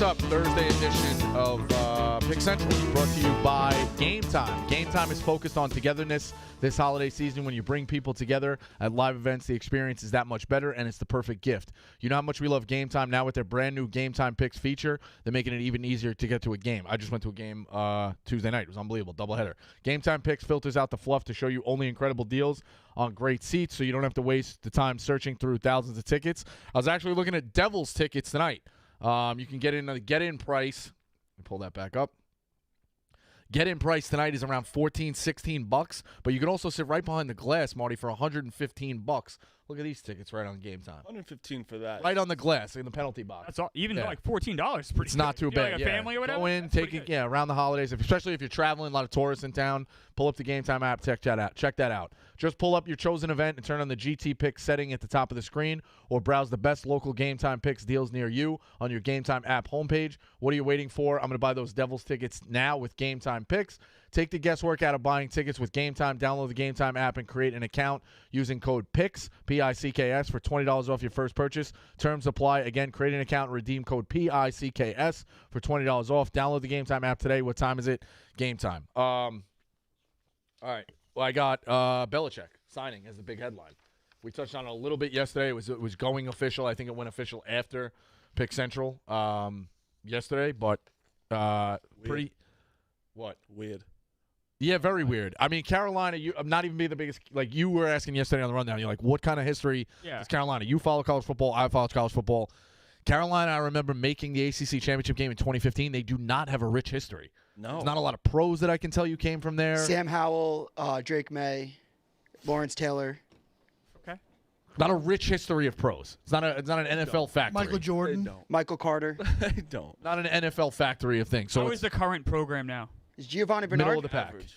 What's up? Thursday edition of Pick Central brought to you by Game Time. Game Time is focused on togetherness this holiday season. When you bring people together at live events, the experience is that much better, and it's the perfect gift. You know how much we love Game Time. Now with their brand new Game Time Picks feature, they're making it even easier to get to a game. I just went to a game Tuesday night. It was unbelievable. Doubleheader. Game Time Picks filters out the fluff to show you only incredible deals on great seats, so you don't have to waste the time searching through thousands of tickets. I was actually looking at Devils tickets tonight. You can get in the get-in price. Let me pull that back up. Get-in price tonight is around $14-16, but you can also sit right behind the glass, Marty, for $115. Look at these tickets right on Game Time. $115 for that. Right on the glass in the penalty box. That's all, even like $14 is pretty. It's not too bad. Like a family or whatever. Go in, take it. Yeah, around the holidays, especially if you're traveling, a lot of tourists in town. Pull up the Game Time app. Check that out. Just pull up your chosen event and turn on the GT Pick setting at the top of the screen, or browse the best local Game Time Picks deals near you on your Game Time app homepage. What are you waiting for? I'm going to buy those Devils tickets now with Game Time Picks. Take the guesswork out of buying tickets with Game Time. Download the Game Time app and create an account using code PICKS, P-I-C-K-S, for $20 off your first purchase. Terms apply. Again, create an account and redeem code P-I-C-K-S for $20 off. Download the Game Time app today. What time is it? Game time. All right. Well, I got Belichick signing as the big headline. We touched on it a little bit yesterday. It was going official. I think it went official after Pick Central yesterday, but pretty – what? Weird. Yeah, very weird. I mean, Carolina, I'm not even being the biggest – like you were asking yesterday on the rundown. You're like, what kind of history is Carolina? You follow college football. I follow college football. Carolina, I remember making the ACC championship game in 2015. They do not have a rich history. No. There's not a lot of pros that I can tell you came from there. Sam Howell, Drake May, Lawrence Taylor. Okay. Not a rich history of pros. It's not an NFL factory. Michael Jordan. Michael Carter. They don't. Not an NFL factory of things. So How is the current program now? Is Giovanni Bernard? middle of the pack. Average.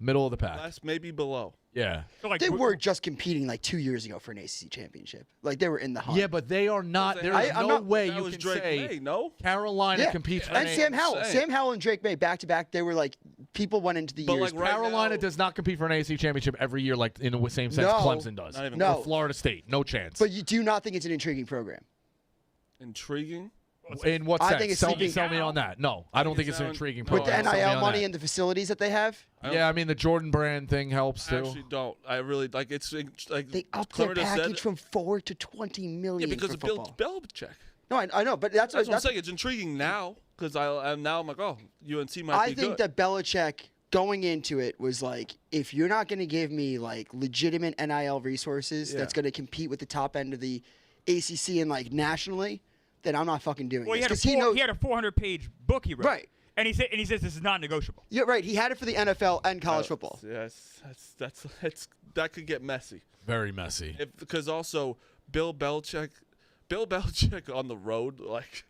Middle of the pack. Last, maybe below. Yeah. So like, They were just competing like 2 years ago for an ACC championship. Like they were in the hunt. Yeah, but they are not. There is I'm no not- way That you was can Drake say May, no? Carolina competes for and an Sam Howell. insane. Sam Howell and Drake May back to back. They were like people went into the But, years. like, right Carolina now- does not compete for an ACC championship every year like in the same sense No. Clemson does. Not even No. Or Florida State. No chance. but you do not think it's an intriguing program? Intriguing. in what I sense? think it's sell sleeping. me on that. No, I don't think it's it's an down- intriguing With the program. Sell me NIL on money that. and the facilities that they have, Yeah, I mean the Jordan brand thing helps I too. actually don't. I really like it's like they upped their Clement has said- package from $4 to $20 Yeah, million because for of Bill football. Belichick. No, I know, but that's That's what I'm saying. It's intriguing now because I'm like, oh, UNC might I be think good. that Belichick going into it was like, if you're not going to give me like legitimate NIL resources that's going to compete with the top end of the ACC and like nationally, then I'm not fucking doing well, this. he 'Cause knows, had a 400-page book he wrote. Right. And he says this is non-negotiable. You're right. He had it for the NFL and college football. Yes, that could get messy. Very messy. Because also Bill Belichick on the road, like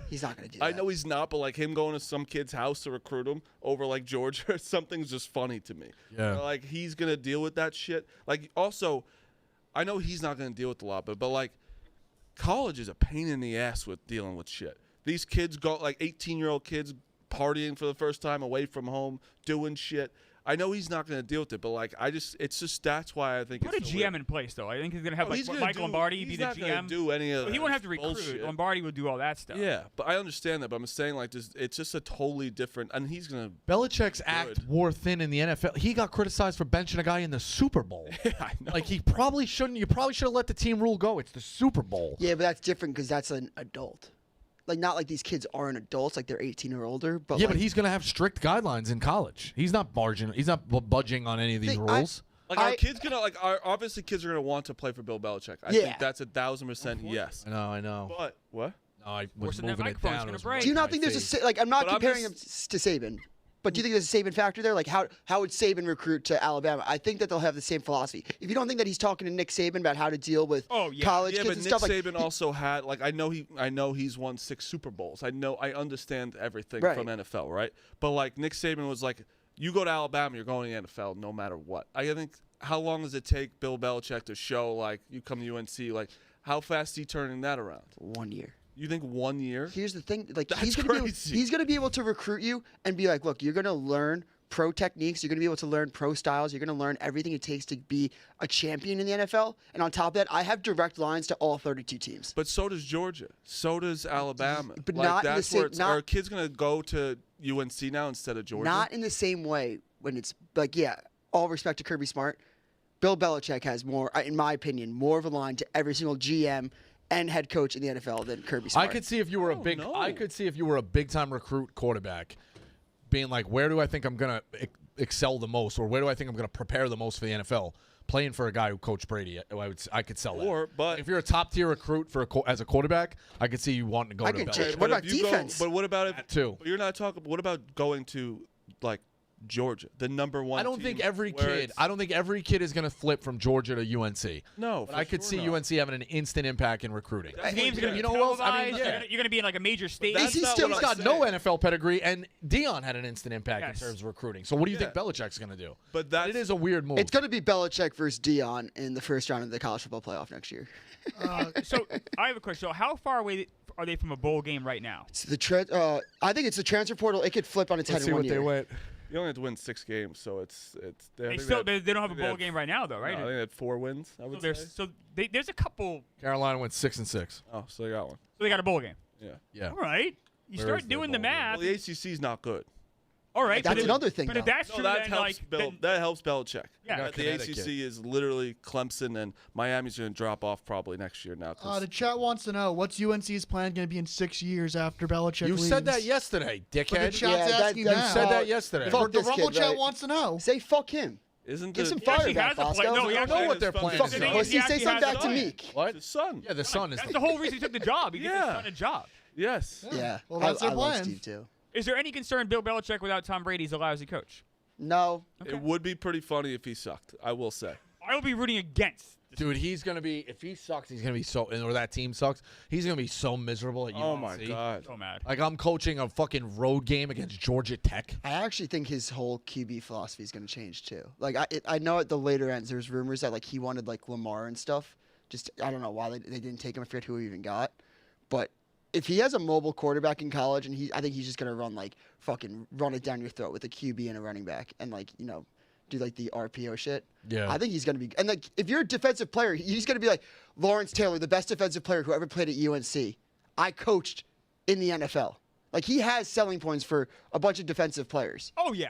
He's not going to do that. I know he's not, but like him going to some kid's house to recruit him over like Georgia, something's just funny to me. Yeah. Like he's gonna deal with that shit. Like also, I know he's not gonna deal with a lot, but like college is a pain in the ass with dealing with shit. These kids go like 18-year-old kids partying for the first time away from home, doing shit. I know he's not going to deal with it, but like it's just that's why I think Put a it's GM in place, though. I think he's going to have Mike Lombardi be the GM. He's not going to do any of that. He won't have to recruit. bullshit. Lombardi will do all that stuff. Yeah, but I understand that. But I'm saying like it's just a totally different, and he's going to. Belichick's act wore thin in the NFL. He got criticized for benching a guy in the Super Bowl. I know. Like he probably shouldn't. You probably should have let the team rule go. It's the Super Bowl. Yeah, but that's different because that's an adult. Like, not like these kids aren't adults, like they're 18 or older. But Yeah, like, but he's going to have strict guidelines in college. He's not budging on any of these rules. Like our kids obviously kids are gonna want to play for Bill Belichick. I think that's 1,000% yes. I know. But what? No, I was Forcing that moving it microphone's down. gonna It was break. right do you in not my think there's face. like I'm not But I'm comparing him just- to Saban, but do you think there's a Saban factor there? Like how would Saban recruit to Alabama? I think that they'll have the same philosophy. If you don't think that he's talking to Nick Saban about how to deal with college Yeah, kids but and Nick stuff, Saban also had like I know he's won 6 Super Bowls. I understand everything Right. from NFL, right? But like Nick Saban was like, you go to Alabama, you're going to the NFL no matter what. I think how long does it take Bill Belichick to show like you come to UNC? Like how fast is he turning that around? 1 year. You think 1 year? Here's the thing, like That's he's crazy. gonna be able to recruit you and be like, look, you're gonna learn pro techniques. You're going to be able to learn pro styles. You're going to learn everything it takes to be a champion in the NFL. And on top of that, I have direct lines to all 32 teams. But so does Georgia. So does Alabama. But like, not in the that's same. where it's, are kids going to go to UNC now instead of Georgia? Not in the same way when it's like, yeah, all respect to Kirby Smart. Bill Belichick has more, in my opinion, more of a line to every single GM and head coach in the NFL than Kirby Smart. I could see if you were a big time recruit quarterback being like, where do I think I'm going to excel the most, or where do I think I'm going to prepare the most for the NFL? Playing for a guy who coached Brady, I could sell that. But if you're a top tier recruit as a quarterback, I could see you wanting to go to Belichick. What about defense? But what about that too? You're not talking. What about going to like Georgia, the number one? I don't team think every kid is going to flip from Georgia to UNC. No, but I could see UNC having an instant impact in recruiting. Games are going to be you know what else? televised. Yeah. You're going to be in like a major state. That's not He's what I'm got saying. no NFL pedigree, and Dion had an instant impact Yes. in terms of recruiting. So what do you think Belichick's going to do? But it is a weird move. It's going to be Belichick versus Dion in the first round of the college football playoff next year. So I have a question. So how far away are they from a bowl game right now? It's I think it's the transfer portal. It could flip on its head in 1 year. went. You only have to win 6 games, so it's. They don't have a bowl game right now, though, right? No, I think they had 4 wins. I would say. There's a couple. Carolina went 6-6. Oh, so they got one. So they got a bowl game. Yeah. Yeah. All right. You Where start is their doing the bowl game? math. Well, the ACC's not good. All right. That's but another thing, But if though. that's No, true, that then helps that helps Belichick. Yeah. got But the Connecticut. ACC is literally Clemson, and Miami's going to drop off probably next year now. The chat wants to know, what's UNC's plan going to be in 6 years after Belichick You leaves? said that yesterday, But the dickhead. chat's Yeah, that- asking that- now. You said that yesterday. Fuck The this Rumble kid, chat right? wants to know. Say fuck him. Isn't Give the, some He fire actually back, has a Bosco. plan. No, I he don't actually know what their Fucking plans fuck The it. thing are. is, Was he say actually something has back a to plan. Meek? What? his son? Yeah, the son is. That's the whole reason he took the job. He gives his Yeah. son a job. Yes. Yeah. Well, that's their I love plan. Steve, too. Is there any concern Bill Belichick without Tom Brady's a lousy coach? No. It would be pretty funny if he sucked. I will say. I will be rooting against. Dude, he's gonna be. If he sucks, he's gonna be so. Or that team sucks, he's gonna be so miserable at UNC. Oh my God. So mad. Like I'm coaching a fucking road game against Georgia Tech. I actually think his whole QB philosophy is going to change too. Like I know at the later ends there's rumors that like he wanted like Lamar and stuff. Just I don't know why they didn't take him. I forget who he even got. But if he has a mobile quarterback in college, and I think he's just going to run it down your throat with a QB and a running back, and do like the RPO shit. Yeah. I think he's going to be, and like if you're a defensive player, he's going to be like Lawrence Taylor, the best defensive player who ever played at UNC. I coached in the NFL. Like he has selling points for a bunch of defensive players. Oh yeah.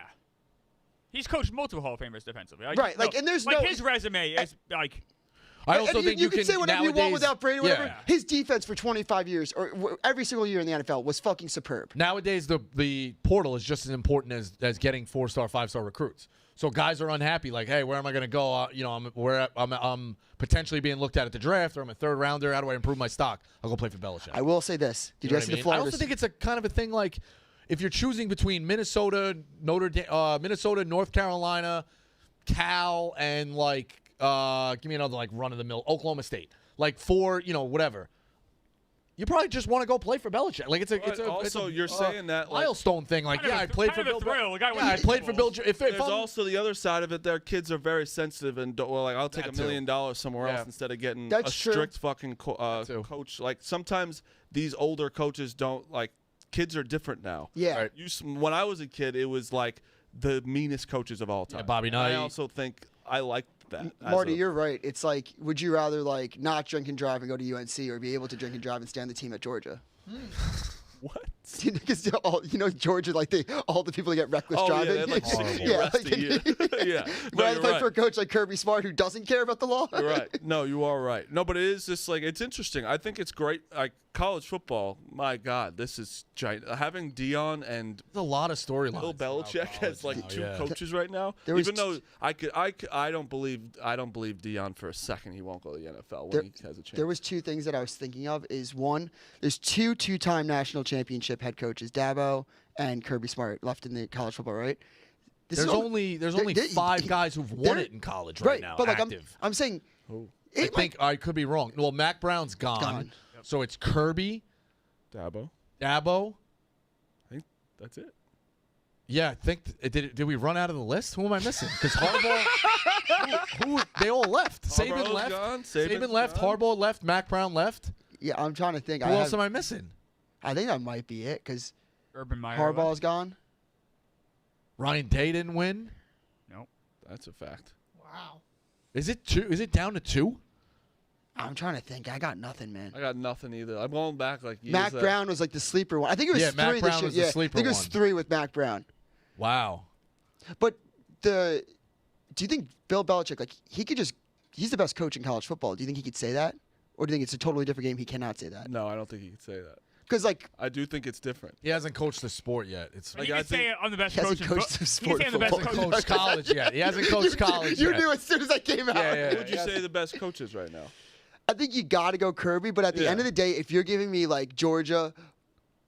He's coached multiple Hall of Famers defensively. Right, like, and there's no- his resume is like. I also And think you can say whatever you want nowadays- without Brady, whatever. Yeah. His defense for 25 years, or every single year in the NFL, was fucking superb. Nowadays, the portal is just as important as getting 4-star, 5-star recruits. So guys are unhappy, like, hey, where am I going to go? I'm potentially being looked at the draft, or I'm a third rounder. How do I improve my stock? I'll go play for Belichick. I will say this: Did you guys see the I Florida? also think it's a kind of a thing like if you're choosing between Minnesota, North Carolina, Cal, and give me another run of the mill Oklahoma State, whatever. You probably just want to go play for Belichick. Like You're saying that milestone thing. Like, Kind of yeah, a- I played for kind of Bill. a thrill. The guy went Yeah, I to played the for Super Bill. Bowl. there's also the other side of it. Their kids are very sensitive and I'll take That $1 million somewhere Yeah. else instead of getting That's a true. strict fucking too. coach. Like sometimes these older coaches don't like. Kids are different now. Yeah. Right. When I was a kid, it was like the meanest coaches of all time. Bobby And I Knight. also think I liked that. as Marty, a- you're right. It's like, would you rather not drink and drive and go to UNC, or be able to drink and drive and stay on the team at Georgia? what? Because Georgia, all the people that get reckless Oh yeah, driving. they had like 60 Yeah, arrests a year. Yeah, no, rather you're play right. for a coach like Kirby Smart who doesn't care about the law. You're right. No, you are right. No, but it is just it's interesting. I think it's great. Like college football, my God, this is giant. Having Dion and There's a lot of storylines. Bill Belichick as two yeah. coaches right now. There was Even though I don't believe Dion for a second he won't go to the NFL when he has a chance. There was two things that I was thinking of. Is one, there's two-time national championship head coaches, Dabo and Kirby Smart, left in the college football, right? There's only there- 5 guys who've won there- it in college right now. But active. I'm saying, I think I could be wrong. Well, Mac Brown's gone. So it's Kirby, Dabo. Dabo. I think that's it. Yeah, I think did we run out of the list? Who am I missing? Because Harbaugh, who they all left. Saban Harbaugh's left. gone, Saban Saban's left. gone. Harbaugh left. Mac Brown left. yeah, I'm trying to think. Who else am I missing? I think that might be it because Urban Meyer. Harbaugh's gone. Ryan Day didn't win. Nope. That's a fact. Wow. Is it 2? Is it down to 2? I'm trying to think. I got nothing, man. I got nothing either. I'm going back like years. Mac Brown was like the sleeper one. I think it was Yeah, 3 Mac this Brown year. was the Yeah, sleeper I think it was one. 3 with Mac Brown. Wow. But do you think Bill Belichick, like, he's the best coach in college football. Do you think he could say that? Or do you think it's a totally different game? He cannot say that. No, I don't think he could say that. Because, like, I do think it's different. He hasn't coached the sport yet. It's But Like, he I can say think- I'm the best he hasn't coach in coached the he sport can say I'm the best hasn't football. coach. coached college yet. He hasn't coached college You yet. knew as soon as I came out. Yeah. Who would you say the best coaches right now? I think you got to go Kirby, but at the Yeah. end of the day, if you're giving me, like, Georgia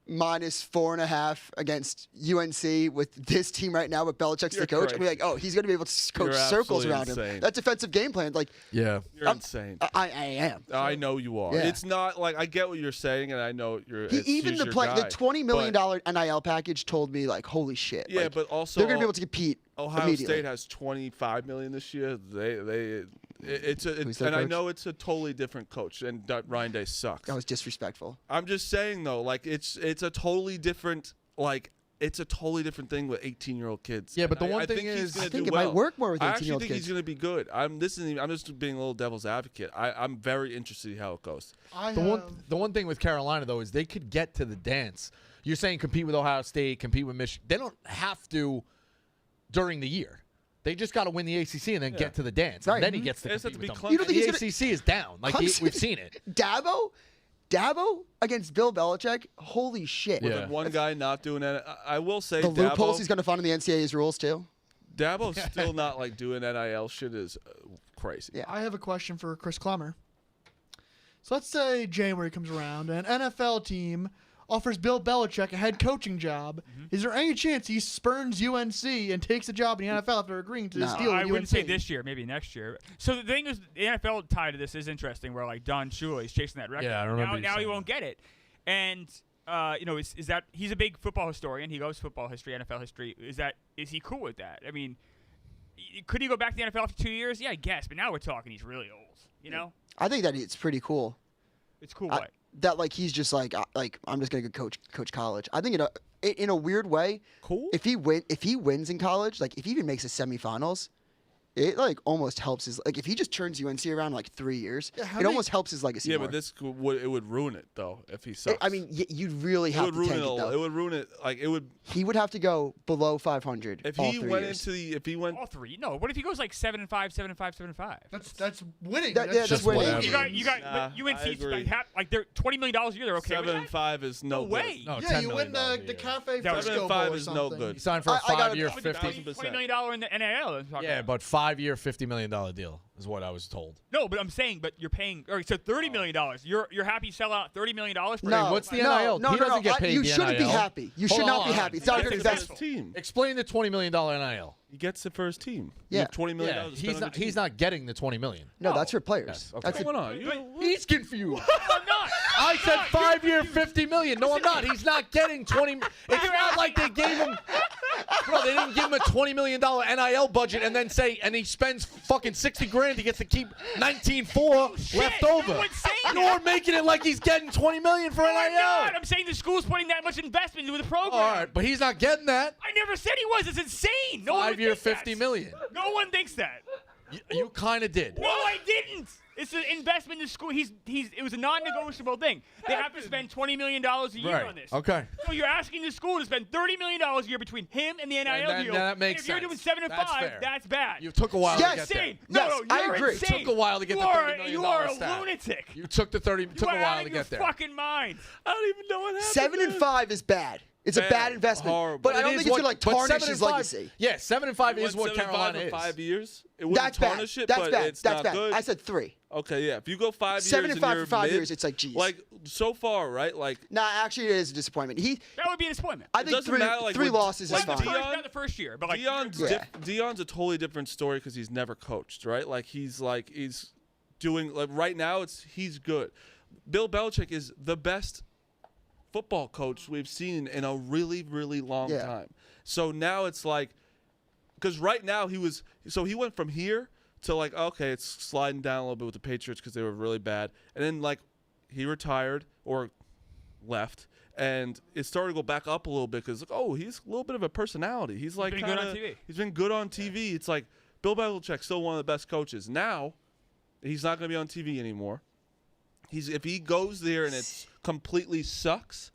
minus 4.5 against UNC with this team right now, with Belichick's You're the coach, I'll be crazy. like, oh, he's going to be able to coach You're circles absolutely around him. insane. That's defensive game plan. Like, Yeah. You're insane. I am. I know you are. Yeah. It's not like I get what you're saying, and I know you're. Even he's the your play, the guy. $20 million But- NIL package told me, like, holy shit. Yeah, like, but also they're going to be able to compete Ohio immediately. State has $25 million this year. Who's their and I coach? know it's a totally different coach, and Ryan Day sucks. That was disrespectful. I'm just saying though, like it's a totally different it's a totally different thing with 18-year-old kids. Yeah, but the And one I thing think he's is- gonna I think do it might well. work more with I actually 18-year-old think he's kids. going to be good. I'm just being a little devil's advocate. I'm very interested in how it goes. The one thing with Carolina though is they could get to the dance. You're saying compete with Ohio State, compete with Michigan. They don't have to during the year. They just got to win the ACC and then get to the dance. Right. And then he gets to It has compete to be with them. Clemson. You don't think the he's ACC is down. Like Clemson- we've seen it. Dabo against Bill Belichick? Holy shit. Yeah. With one guy not doing it, I will say The loopholes he's Dabo, going to find in the NCAA's rules, too. Dabo's still not like doing NIL shit is crazy. Yeah. I have a question for Chris Clemmer. So let's say January comes around and an NFL team offers Bill Belichick a head coaching job. Is there any chance he spurns UNC and takes a job in the NFL after agreeing to this No. deal with I UNC? wouldn't say this year, maybe next year. So the thing is, the NFL tied to this is interesting. Where like Don Shula, he's chasing that record. Yeah, I remember you Now he saying won't get it, and is that he's a big football historian? He goes football history, NFL history. Is he cool with that? I mean, could he go back to the NFL after 2 years? Yeah, I guess. But now we're talking he's really old. You know, I think that it's pretty cool. it's cool. I- What? That, like, he's just like I'm just going to go coach college. I think in a weird way, Cool. if he wins in college, like, if he even makes the semifinals, it, like, almost helps his, like, if he just turns UNC around in, like, 3 years, Yeah, how it many- almost helps his legacy Yeah, more. but it would ruin it though if he sucks. I mean, you'd really it have would to ruin tank it. it, though. It would ruin it. Like it would. He would have to go below 500 If all he 3 went years. if he went All three? No. What if he goes like 7-5, 7-5, 7-5? That's winning. That- yeah, That's that's just winning. whatever. You got Nah, but UNC I agree. like they're $20 million a year. They're okay with 7-5 is no No way. No, yeah, $10 you million win the a year. Cafe That was- Fresco 7-5 Bowl or is no something. good. He signed for a I gotta- 5-year, I would $50. $20 million in the NIL. Yeah, but 5-year, $50 million deal is what I was told. No, but I'm saying, but you're paying. All right, so $30 million. You're happy to sell out $30 million for No, what's the no, NIL? No, He no, doesn't no. get paid You the shouldn't be NIL. happy. You Hold should not on. be happy. It's not a That's good a for investment. his team. Explain the $20 million NIL. He gets it for his team. You Yeah. have $20 million. Yeah, to spend on he's not getting the $20 million. No, No. that's for players. Yes, okay. That's What's going on? He's confused. I'm not. I said not. 5-year, $50 million. No, I'm not. He's not getting 20. It's not like they gave him. Bro, they didn't give him a $20 million NIL budget and then say, and he spends fucking $60,000. He gets to keep 19.4 Shit, left no over. one's saying You're that. making it like he's getting $20 million for No, I'm not. NIL. I'm saying the school's putting that much investment into the program. All right, but he's not getting that. I never said he was. It's insane. No one would 5-year, think that. $50 million. No one thinks that. You kind of did. No, I didn't. It's an investment in the school. It was a non-negotiable thing. They have to spend $20 million a year Right. on this. Okay. So you're asking the school to spend $30 million a year between him and the NIL then deal. that makes and if you're doing sense. 7 and That's 5, fair. that's bad. You took a while Yes, to get there. insane. No, Yes, no, I you're agree. insane. Took a while to get you the are, $30 million You are a stat. lunatic. You took the 30. Took you a are while out to of your get there. fucking mind. I don't even know what happened. 7 and 5 is bad. It's a Bad. bad investment. Horrible. But I It don't is think it's gonna like but tarnish 7 his and 5 legacy. Yeah, 7 and 5 He is went what 7 and 5 Carolina in is. 5 years. It wouldn't That's bad. tarnish it, That's but bad. it's That's not bad. good. I said 3. Okay, yeah. If you go 5 years 7 and 5 you're for 5 mid, years, it's like, geez. like so far, right? Like Nah, actually, it is a disappointment. That would be a disappointment. I think doesn't matter, like, 3 with- losses like is not, fine. the first, Deion- not the first year, but like Deion's Yeah. Deion's a totally different story because he's never coached, right? Like he's doing like right now he's good. Bill Belichick is the best football coach we've seen in a really, really long Yeah. time. So now it's like, because right now he went from here to like, okay, it's sliding down a little bit with the Patriots because they were really bad, and then like he retired or left, and it started to go back up a little bit because he's a little bit of a personality. He's like been good on TV. He's been good on TV. It's like Bill Belichick's still one of the best coaches. Now, he's not going to be on TV anymore. If he goes there and it completely sucks,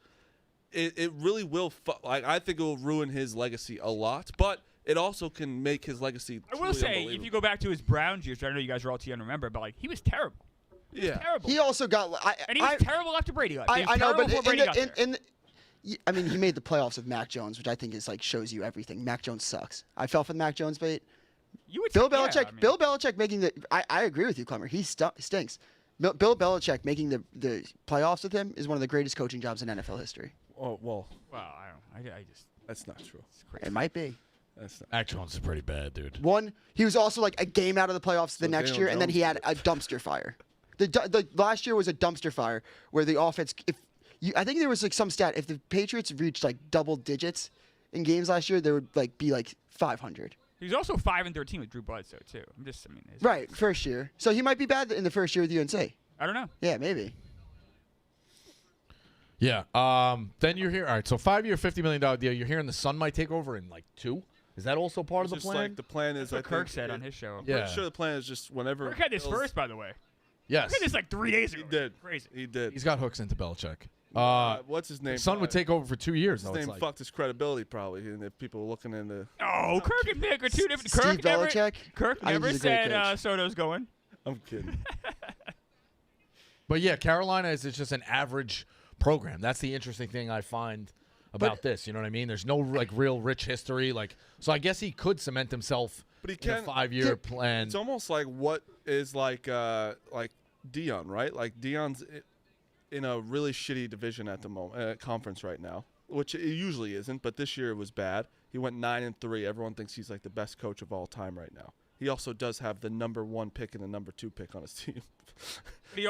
it really will. I think it will ruin his legacy a lot, but it also can make his legacy. I will say, if you go back to his Browns years, I know you guys are all too young to remember, but he was terrible. He was terrible. He also got. And he was terrible after Brady got there. I know, but I mean, he made the playoffs with Mac Jones, which I think is shows you everything. Mac Jones sucks. I fell for the Mac Jones bait. Bill Belichick making the. I agree with you, Clemmer. He stinks. Bill Belichick making the playoffs with him is one of the greatest coaching jobs in NFL history. Oh well. Well, I just. That's not true. It might be. Mac Jones is pretty bad, dude. He was also a game out of the playoffs the next year, and then he had a dumpster fire. The last year was a dumpster fire where the offense. I think there was some stat. If the Patriots reached double digits in games last year, there would be 500. He was also 5-13 with Drew Bledsoe too. Right, first year. So he might be bad in the first year with UNC. I don't know. Yeah, maybe. Yeah. Then you're here. All right. So 5-year, $50 million deal. You're hearing the Sun might take over in 2. Is that also part of the plan? The plan is. That's what Kirk said on his show. I'm pretty sure the plan is just whenever. Kirk had this first, by the way. Yes. Kirk had this 3 days ago. He did. Crazy. He did. He's got hooks into Belichick. What's his name? Sun would take over for 2 years. His name fucked his credibility probably, and if people were looking into. Oh, Kirk and Nick are two different. Steve Belichick. Kirk never said Soto's going. I'm kidding. But yeah, Carolina is just an average program. That's the interesting thing I find about this. You know what I mean? There's no real rich history. So I guess he could cement himself in a 5-year plan. It's almost like what is like Dion, right? Dion's in a really shitty division at the moment, conference right now, which it usually isn't. But this year it was bad. He went 9-3. Everyone thinks he's the best coach of all time right now. He also does have the number 1 pick and the number 2 pick on his team.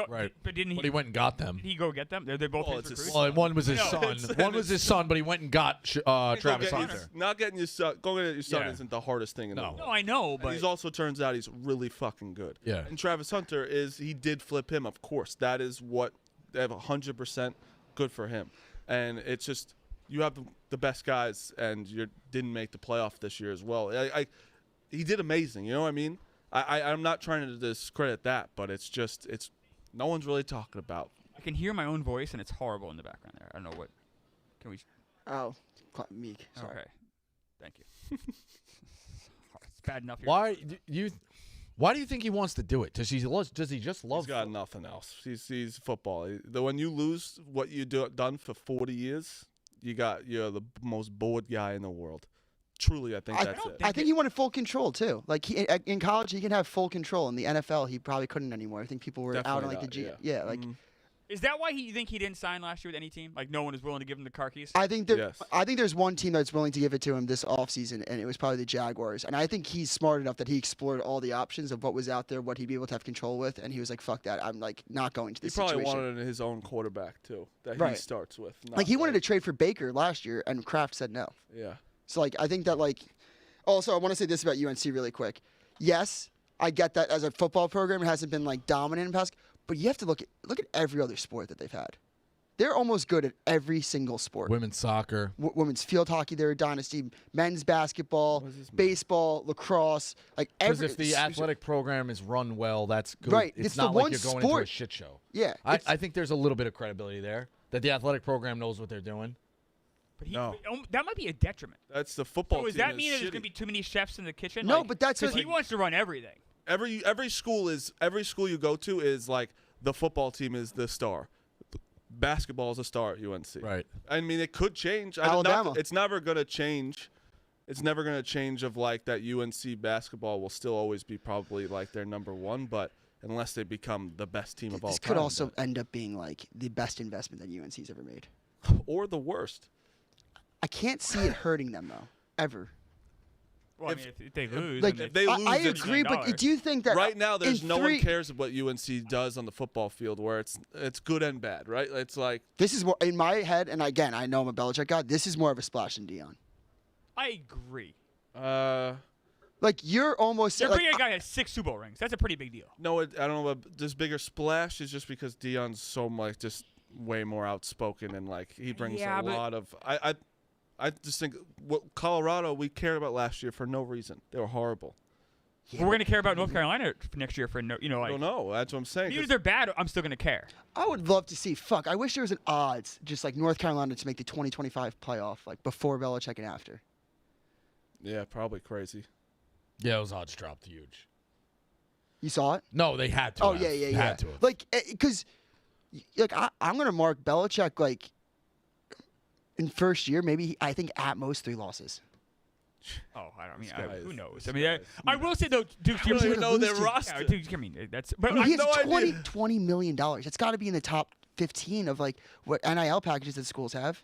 Right. But didn't he? But he went and got them. Did he go get them? They're both his recruits? Well, one was his son. One was his son, but he went and got Travis Hunter. Not getting your son. Going at your son isn't the hardest thing in the world. No, I know, but he's also turns out he's really fucking good. Yeah. And Travis Hunter he did flip him, of course. That is what they have 100% good for him. And it's just you have the best guys, and you didn't make the playoff this year as well. He did amazing. You know what I mean? I'm not trying to discredit that, but it's no one's really talking about. I can hear my own voice, and it's horrible in the background there. I don't know what. Can we? Oh, Meek. Sorry. Okay. Thank you. It's bad enough here. Why do you think he wants to do it? Does he just love? He's got nothing else. He's football. When you lose what you done for 40 years, you're the most bored guy in the world. Truly, I think that's it. I think he wanted full control too. In college, he can have full control. In the NFL, he probably couldn't anymore. I think people were out on the G. Yeah, Is that why you think he didn't sign last year with any team? No one is willing to give him the car keys? I think there's one team that's willing to give it to him this offseason, and it was probably the Jaguars. And I think he's smart enough that he explored all the options of what was out there, what he'd be able to have control with, and he was like, "Fuck that! I'm not going to this situation." He probably wanted his own quarterback too, that he starts with. He wanted to trade for Baker last year, and Kraft said no. Yeah. So I think that Also, I want to say this about UNC really quick. Yes, I get that as a football program, it hasn't been dominant in the past, but you have to look at every other sport that they've had. They're almost good at every single sport. Women's soccer, women's field hockey, they're a dynasty. Men's basketball, baseball, lacrosse, Because if the athletic program is run well, that's good. Right. It's not like you're going into a shit show. Yeah. I think there's a little bit of credibility there that the athletic program knows what they're doing. But that might be a detriment. That's the football. So does that mean that there's going to be too many chefs in the kitchen? No, but that's because he wants to run everything. Every school you go to is the football team is the star. Basketball is a star at UNC. Right. I mean, it could change. Alabama. It's never going to change. It's never going to change of that UNC basketball will still always be probably their number 1, but unless they become the best team of all time. This could also end up being the best investment that UNC's ever made. Or the worst. I can't see it hurting them though, ever. Well, if they lose, if they lose, I agree, but do you think that right now there's no one cares what UNC does on the football field, where it's good and bad, right? It's this is more in my head, and again, I know I'm a Belichick guy. This is more of a splash than Dion. I agree. You're almost. They're bringing a guy who has 6 Super Bowl rings. That's a pretty big deal. No, I don't know. This bigger splash is just because Dion's so much just way more outspoken and like he brings Yeah, a but- lot of. I just think what Colorado we cared about last year for no reason. They were horrible. We're going to care about North Carolina for next year for no, I like don't know. That's what I'm saying. even 'cause- if they're bad, I'm still going to care. I would love to see. Fuck, I wish there was an odds just like North Carolina to make the 2025 playoff, like before Belichick and after. Yeah, probably crazy. Yeah, those odds dropped huge. You saw it? No, they had to. Oh have. yeah, yeah, They yeah. Had to have. Like, because, like I'm gonna mark Belichick like in first year, maybe I think at most 3 losses. Oh, I don't mean, This guy who is- knows? this I mean, guy is- I will say though, Duke, I don't even gonna know lose their to- roster. yeah, Duke, I mean, that's. But I mean, he has no idea. $20 million. It's got to be in the top 15 of like what NIL packages that schools have.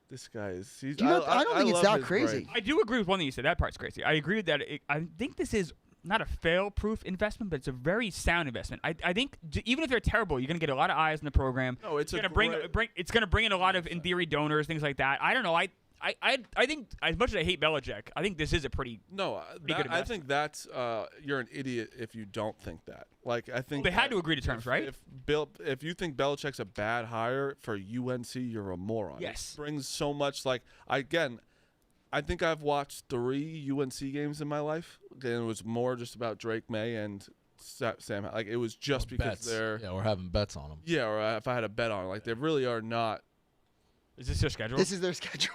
This guy is. He's, Do you not- I don't think it's love that his crazy. brain. I do agree with one thing you said. That part's crazy. I agree with that. I think this is not a fail-proof investment, but it's a very sound investment. I think even if they're terrible, you're going to get a lot of eyes in the program. No, it's going a to bring great- it's going to bring in a lot of in theory donors, things like that. I don't know. I think as much as I hate Belichick, I think this is a pretty. No, Pretty good I think that's you're an idiot if you don't think that. Like I think They had that to agree to terms, right? If you think Belichick's a bad hire for UNC, you're a moron. Yes. It brings so much. Like I think I've watched 3 UNC games in my life, and it was more just about Drake May and Sam. Like it was just because Bets. they're Yeah, we're having bets on them. yeah, or if I had a bet on it, like they really are not. Is this their schedule? This is their schedule.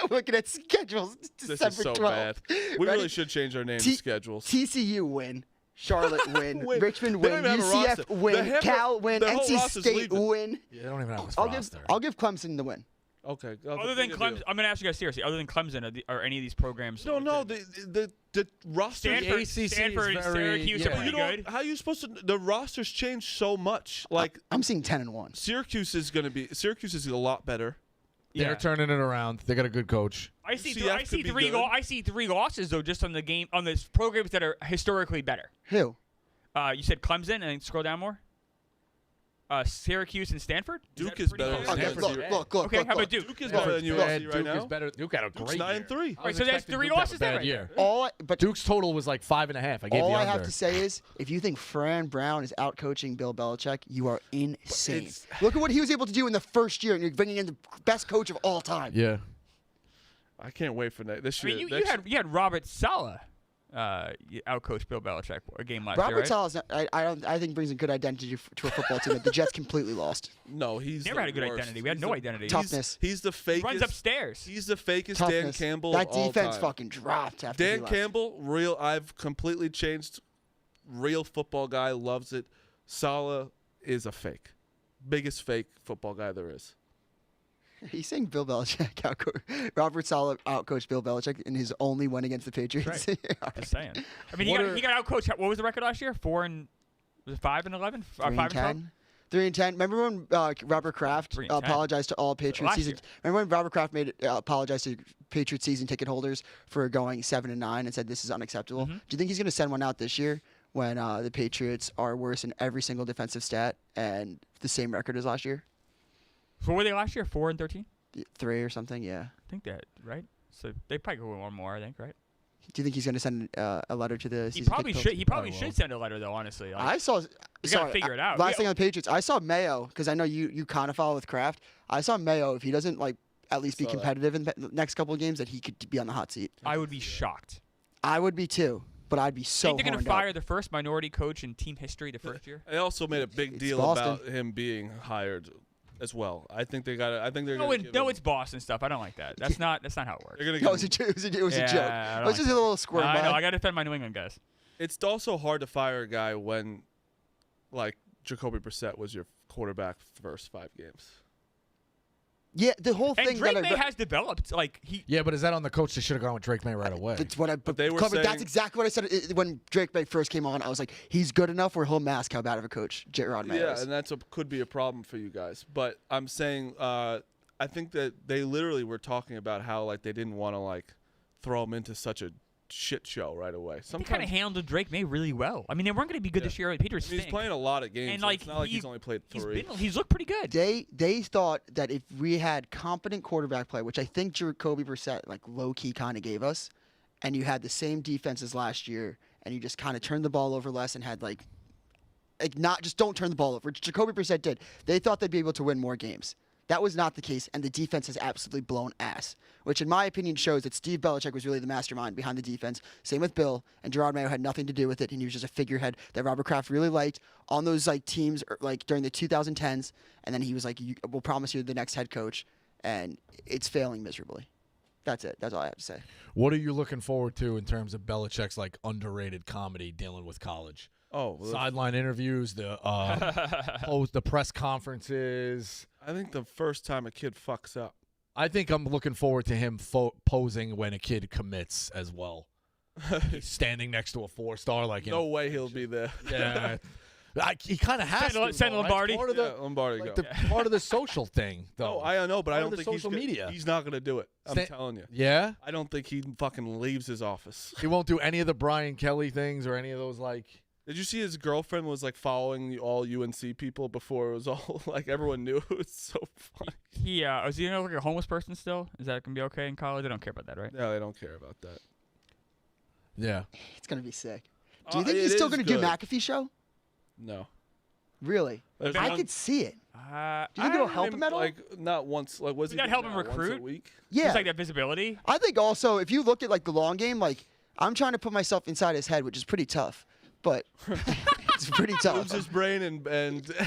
I'm looking at schedules. This December is so 12th. bad. We Ready? really should change our name T- schedules. TCU win. Charlotte win. Win. Richmond They win. don't even have a roster. UCF They win. have Cal win. their whole NC roster's State leaving. win. Yeah, they don't even have a I'll roster. give Clemson the win. Okay. Other than Clemson, I'm going to ask you guys seriously. Other than Clemson, are any of these programs? No, the roster. Stanford, ACC is Stanford, very- Syracuse yeah. are pretty You don't, good. how are you supposed to? The rosters change so much. Like I'm seeing 10-1. Syracuse is a lot better. They're turning it around. They got a good coach. I see. UCF I see could be three. good. I see 3 losses though, just on the game on the programs that are historically better. Who? You said Clemson, and then scroll down more. Syracuse and Stanford. Duke that is pretty better close? than Okay, Stanford's look. Okay, how about look. Duke? Duke is Yeah. better than Duke UNC bad. right Duke now. is better. Duke got a Duke's great 9-3. year. All right, so there's 3 losses there, bad right year. But Duke's total was like 5.5. I gave all the I under. have to say is, if you think Fran Brown is out coaching Bill Belichick, you are insane. It's- Look at what he was able to do in the first year, and you're bringing in the best coach of all time. Yeah. I can't wait for that. This I year. mean, you had Robert Saleh outcoached Bill Belichick a game last year, Robert right? Saleh, I think brings a good identity to a football team that the Jets completely lost. no, he's Never the had a good worst. identity. We had He's no the- identity. Toughness. He's the fakest. Runs upstairs. He's the fakest Dan Toughness. Campbell. That of all defense time. fucking dropped after he Dan left. Campbell, real. I've completely changed. Real football guy, loves it. Saleh is a fake, biggest fake football guy there is. He's saying Bill Belichick Robert Saleh outcoached Bill Belichick in his only win against the Patriots. Just saying. I mean, What he got outcoached. What was the record last year? 5-11? 5-12? 3-10. Remember when Robert Kraft 3-10. apologized to all Patriot Last season? year. Remember when Robert Kraft made apologized to Patriot season ticket holders for going 7-9 and said this is unacceptable? Mm-hmm. Do you think he's going to send one out this year when the Patriots are worse in every single defensive stat and the same record as last year? What were they last year? 4-13? 3 or something? Yeah. I think that, right? So they probably go one more, I think, right? Do you think he's going to send a letter to the He season probably ticket should. He probably Probably should will. send a letter, though. Honestly, like, I saw. We gotta sorry, figure it out. Last Yeah. thing on the Patriots, I saw Mayo because I know you kind of follow with Kraft. I saw Mayo if he doesn't like at least be Saw that. competitive in the next couple of games, that he could be on the hot seat. I would be shocked. I would be too, but I'd be so. Think they're going to horned up. fire the first minority coach in team history the first year? They also made a big It's deal Boston. about him being hired as well. I think they got. I think they're. No, gonna give him- it's Boston stuff. I don't like that. That's not how it works. They're gonna No, give it was him- it was a joke. Yeah, I It don't was just like a little squirm. I know. by. I got to defend my New England guys. It's also hard to fire a guy when, like, Jacoby Brissett was your quarterback for the first 5 games. Yeah, the whole And thing. Drake that May has developed. Like he. Yeah, but is that on the coach? They should have gone with Drake May right away. That's what I. But they were Clever, that's saying- exactly what I said when Drake May first came on. I was like, he's good enough where he'll mask how bad of a coach J-Rod Mayo Yeah, is. and that's could be a problem for you guys. But I'm saying, I think that they literally were talking about how like they didn't want to like throw him into such a shit show right away. They kind Sometimes of handled Drake May really well. I mean, they weren't going to be good this year. The Patriots he's stink. playing a lot of games. And, so like, it's not like he- he's only played 3. He's looked pretty good. They thought that if we had competent quarterback play, which I think Jacoby Brissett like low key kind of gave us, and you had the same defense as last year, and you just kind of turned the ball over less and had like like not just don't turn the ball over, which Jacoby Brissett did. They thought they'd be able to win more games. That was not the case, and the defense has absolutely blown ass, which in my opinion shows that Steve Belichick was really the mastermind behind the defense. Same with Bill, and Gerard Mayo had nothing to do with it, and he was just a figurehead that Robert Kraft really liked on those like teams like during the 2010s, and then he was like, we'll promise you the next head coach, and it's failing miserably. That's it. That's all I have to say. What are you looking forward to in terms of Belichick's like underrated comedy dealing with college? Oh, well, Sideline interviews, the press conferences. I think the first time a kid fucks up. I think I'm looking forward to him posing when a kid commits as well. He's standing next to a 4-star, like No way he'll be there. Yeah, he kind of has to. Send though, Lombardi. Right? Part of the, Lombardi like go. part of the social thing, though. No, I know, but I Part of don't the think social media. He's not gonna do it. I'm telling you. Yeah, I don't think he fucking leaves his office. he won't do any of the Brian Kelly things or any of those like. Did you see his girlfriend was like following all UNC people before it was all like everyone knew? It was so funny. Is he like a homeless person still? Is that gonna be okay in college? I don't care about that, right? No, they don't care about that. Yeah, It's gonna be sick. Do you think he's still gonna do McAfee show? No. Really? There's I one- could see it. Do Do you think it'll help him at all? Like not once. Like was Would he that doing help him once recruit? a week? Yeah. Just like that visibility. I think also if you look at like the long game, like I'm trying to put myself inside his head, which is pretty tough. But it's pretty tough. Lose his brain and